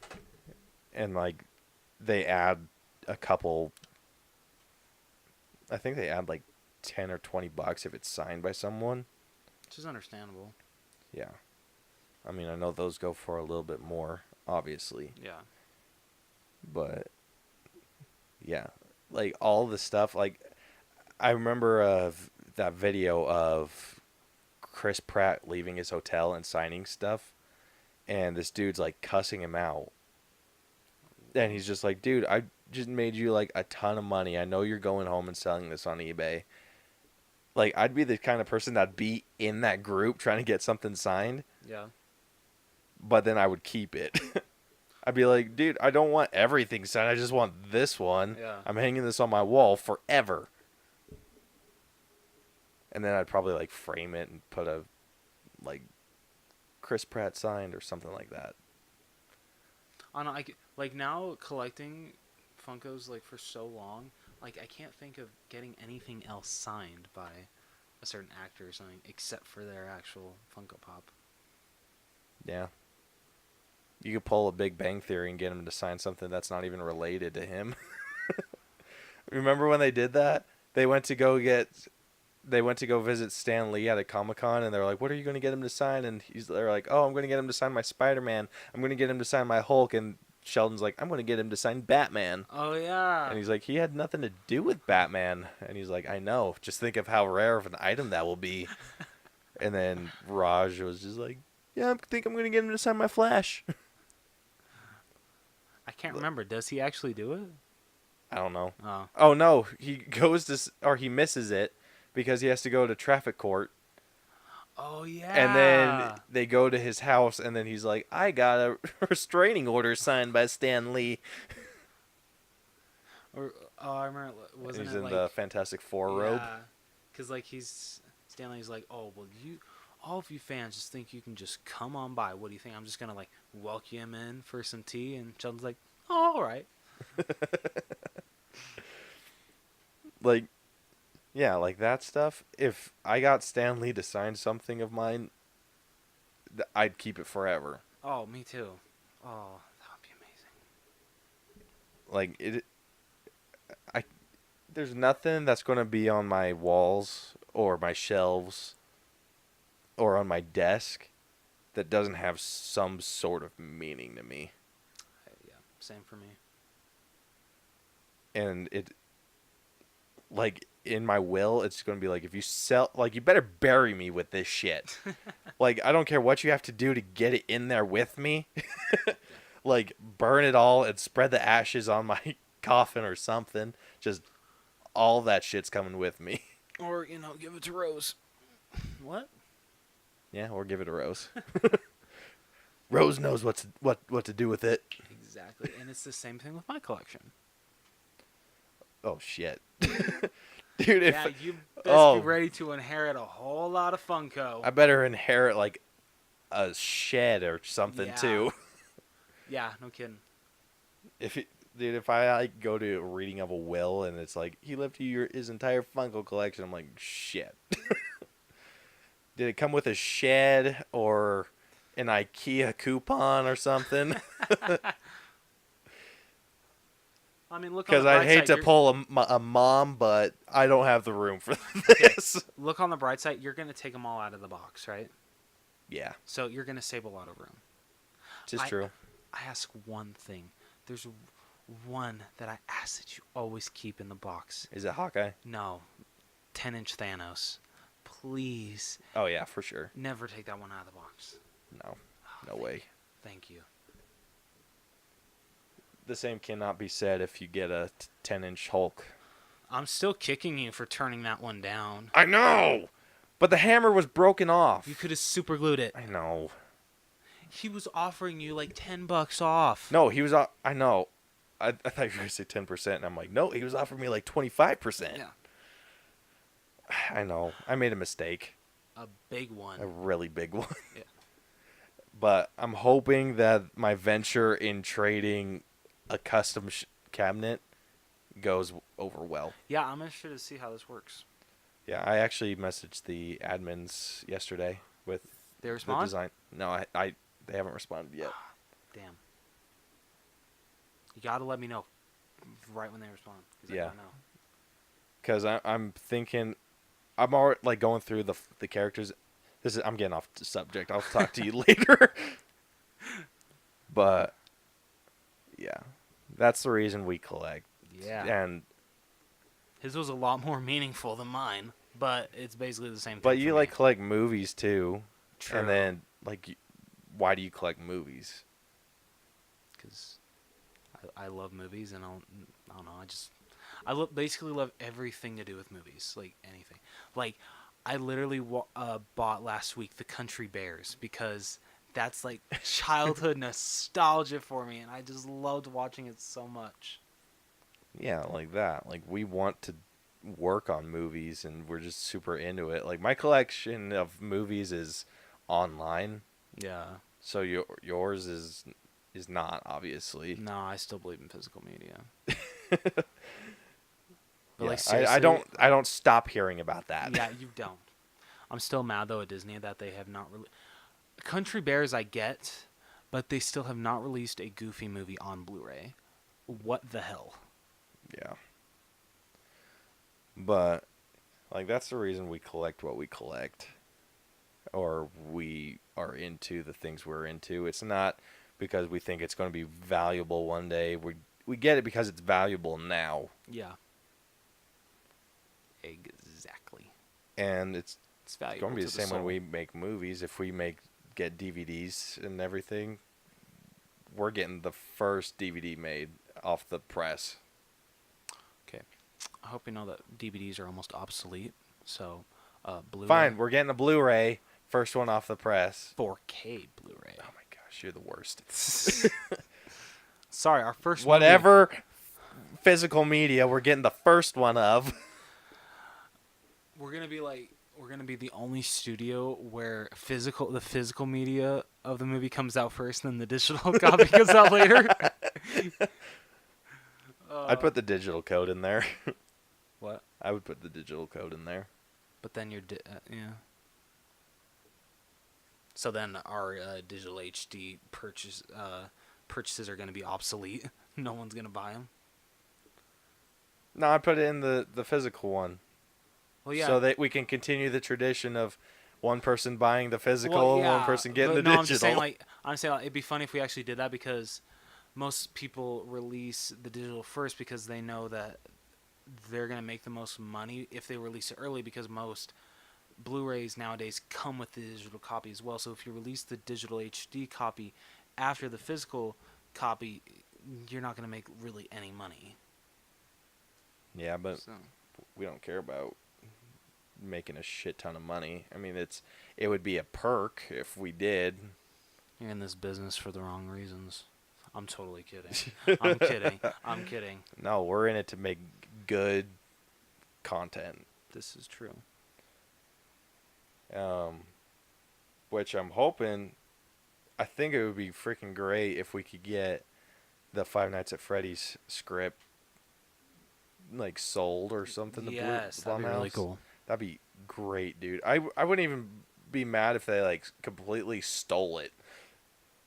No. And like they add a couple. I think they add like $10 or $20 if it's signed by someone. Which is understandable. Yeah. I mean, I know those go for a little bit more, obviously, Yeah. but yeah, like all the stuff. Like I remember that video of Chris Pratt leaving his hotel and signing stuff, and this dude's like cussing him out, and he's just like, "Dude, I just made you like a ton of money. I know you're going home and selling this on eBay." Like I'd be the kind of person that'd be in that group trying to get something signed, Yeah. but then I would keep it. I'd be like, dude, I don't want everything signed. I just want this one. Yeah. I'm hanging this on my wall forever. And then I'd probably like frame it and put a like Chris Pratt signed or something like that. I don't know, like now collecting Funkos like for so long, like I can't think of getting anything else signed by a certain actor or something except for their actual Funko Pop. Yeah. You could pull a Big Bang Theory and get him to sign something that's not even related to him. Remember when they did that? They went to go visit Stan Lee at a Comic-Con, and they're like, "What are you going to get him to sign?" And they're like, "Oh, I'm going to get him to sign my Spider-Man. I'm going to get him to sign my Hulk." And Sheldon's like, "I'm going to get him to sign Batman." Oh yeah. And he's like, "He had nothing to do with Batman." And he's like, "I know. Just think of how rare of an item that will be." And then Raj was just like, "Yeah, I think I'm going to get him to sign my Flash." I can't remember. Does he actually do it? I don't know. Oh. Oh no, he goes to or he misses it because he has to go to traffic court. Oh yeah. And then they go to his house, and then he's like, "I got a restraining order signed by Stan Lee." Or oh, I remember. And Wasn't he's it in like the Fantastic Four robe. Because like Stanley's like, oh well, all of you fans just think you can just come on by. What do you think? I'm just gonna like welcome him in for some tea, and Sheldon's like, oh, all right. Like, yeah, like that stuff. If I got Stan Lee to sign something of mine, I'd keep it forever. Oh, me too. Oh, that would be amazing. Like there's nothing that's going to be on my walls or my shelves or on my desk that doesn't have some sort of meaning to me. Yeah, same for me. And it, like, in my will, it's going to be like, if you sell, like, you better bury me with this shit. Like, I don't care what you have to do to get it in there with me. Like, burn it all and spread the ashes on my coffin or something. Just all that shit's coming with me. Or give it to Rose. What? Yeah, or give it a Rose. Rose knows what to do with it. Exactly, and it's the same thing with my collection. Oh shit, dude! Yeah, you best be ready to inherit a whole lot of Funko. I better inherit like a shed or something too. Yeah, no kidding. If I like go to a reading of a will and it's like he left you his entire Funko collection, I'm like, shit. Did it come with a shed or an IKEA coupon or something? I mean, look on the Because bright I'd hate side. to pull a mom, but I don't have the room for this. Look on the bright side. You're gonna take them all out of the box, right? Yeah, So you're gonna save a lot of room. just true. I ask one thing. There's one that I ask that you always keep in the box. Is it Hawkeye? No, 10-inch Thanos. Please, Oh yeah, for sure. never take that one out of the box. No, Oh, no way. Thank you. the same cannot be said if you get a 10-inch Hulk. I'm still kicking you for turning that one down. I know, but the hammer was broken off. You could have super glued it. I know. He was offering you like $10 off. No, he was. I know. I thought you were gonna say 10%, and I'm like, no, he was offering me like 25%. Yeah. I know. I made a mistake. A big one. A really big one. Yeah. But I'm hoping that my venture in trading a custom cabinet goes over well. Yeah, I'm interested to see how this works. Yeah, I actually messaged the admins yesterday with They the respond? design. No, I they haven't responded yet. Damn. You gotta let me know right when they respond. 'Cause Yeah. I don't know. Because I'm thinking, I'm already like going through the characters. I'm getting off the subject. I'll talk to you later. But yeah, that's the reason we collect. Yeah. And His was a lot more meaningful than mine, but it's basically the same thing. but for you me. like collect movies too. True. And then like, why do you collect movies? Because I love movies, and I don't know. I basically love everything to do with movies, like anything. Like I literally bought last week The Country Bears because that's like childhood nostalgia for me, and I just loved watching it so much. Yeah, like that. Like we want to work on movies, and we're just super into it. Like my collection of movies is online, Yeah. so yours is not, obviously. No, I still believe in physical media. But Yeah, like I seriously, I don't stop hearing about that. Yeah, you don't. I'm still mad though at Disney that they have not Country Bears I get, but they still have not released a Goofy movie on Blu-ray. What the hell? Yeah. But like that's the reason we collect what we collect, or we are into the things we're into. It's not because we think it's going to be valuable one day. We get it because it's valuable now, Yeah. Exactly. and it's valuable going to be to the same when soul. we make movies. If we get DVDs and everything, we're getting the first DVD made off the press. Okay. I hope you know that DVDs are almost obsolete. So, Blu-ray. Fine, we're getting a Blu-ray, first one off the press. 4K Blu-ray. Oh my gosh, you're the worst. Sorry, our first Whatever physical media we're getting the first one of. We're gonna be the only studio where the physical media of the movie comes out first, and then the digital copy comes out later. I'd put the digital code in there. What? I would put the digital code in there. But then yeah. So then our digital HD purchases are gonna be obsolete. No one's gonna buy them. No, I'd put it in the physical one. Well, yeah. So that we can continue the tradition of one person buying the physical and one person getting the digital. I'm just saying, like, honestly, it'd be funny if we actually did that, because most people release the digital first because they know that they're going to make the most money if they release it early, because most Blu-rays nowadays come with the digital copy as well. So if you release the digital HD copy after the physical copy, you're not going to make really any money. Yeah, but So. we don't care about making a shit ton of money. I mean, it would be a perk if we did. You're in this business for the wrong reasons. I'm totally kidding. I'm kidding. No, we're in it to make good content. This is true. Which I'm hoping. I think it would be freaking great if we could get the Five Nights at Freddy's script like sold or something. Yes, that'd be really cool. That'd be great, dude. I wouldn't even be mad if they like completely stole it.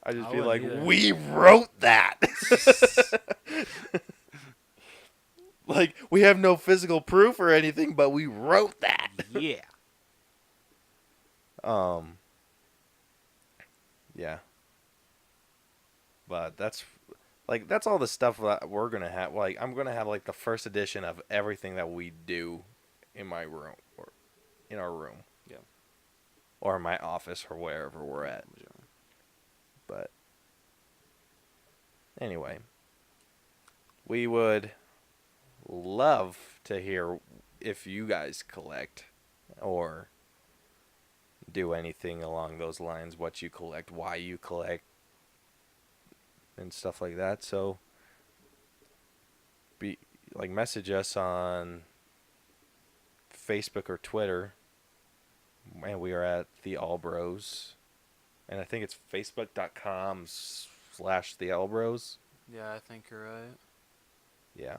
I'd just be like, either. we wrote that. Like, we have no physical proof or anything, but we wrote that. Yeah. Yeah. But that's all the stuff that we're gonna have. Like, I'm gonna have like the first edition of everything that we do in my room or in our room. Yeah. Or in my office or wherever we're at. But anyway, We would love to hear if you guys collect or do anything along those lines, what you collect, why you collect, and stuff like that. So be like message us on Facebook or Twitter, and we are at the All Bros, and I think it's facebook.com/the All Bros. Yeah, I think you're right. Yeah,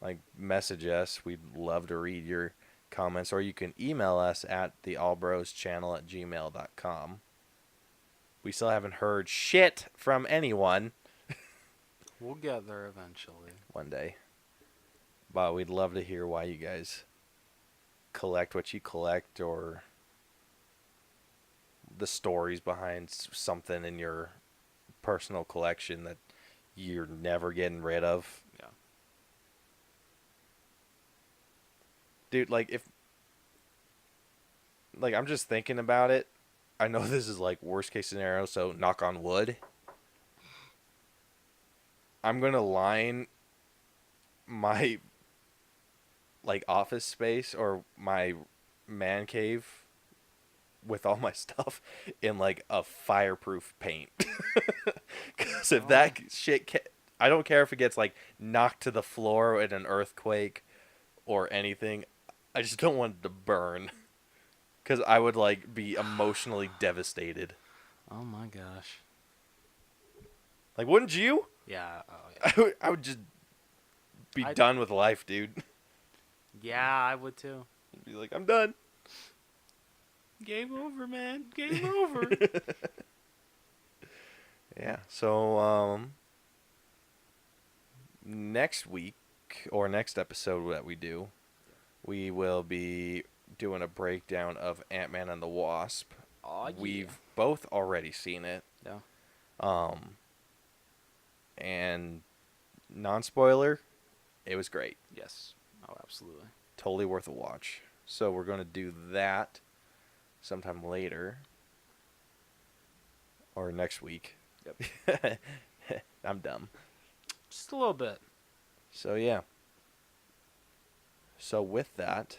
like message us. We'd love to read your comments, or you can email us at theallbroschannel@gmail.com. We still haven't heard shit from anyone. We'll get there eventually. One day, but we'd love to hear why you guys collect what you collect, or the stories behind something in your personal collection that you're never getting rid of. Yeah. Dude, I'm just thinking about it. I know this is like worst case scenario, so knock on wood. I'm going to line my like office space or my man cave with all my stuff in like a fireproof paint. Cuz if that shit I don't care if it gets like knocked to the floor in an earthquake or anything. I just don't want it to burn. Cuz I would like be emotionally devastated. Oh my gosh. Like, wouldn't you? Yeah. Oh yeah. I would just be I'd- done with life, dude. Yeah, I would too. Be like, I'm done. Game over, man. Game over. Yeah. So next week or next episode that we do, we will be doing a breakdown of Ant-Man and the Wasp. Oh, yeah. We've both already seen it. Yeah. And non-spoiler, it was great. Yes. Oh, absolutely. Totally worth a watch. So we're going to do that sometime later. Or next week. Yep. I'm dumb. Just a little bit. So, yeah. So, with that,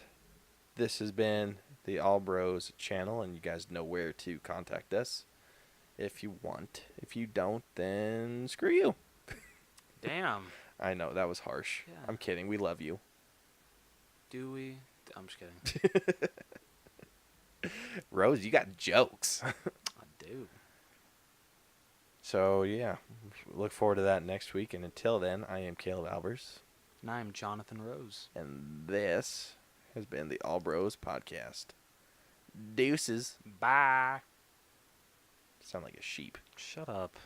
this has been the All Bros channel, and you guys know where to contact us if you want. If you don't, then screw you. Damn. I know, that was harsh. Yeah. I'm kidding. We love you. Do we? I'm just kidding. Rose, you got jokes. I do. So, yeah. Look forward to that next week. And until then, I am Caleb Albers. And I'm Jonathan Rose. And this has been the All Bros Podcast. Deuces. Bye. Sound like a sheep. Shut up.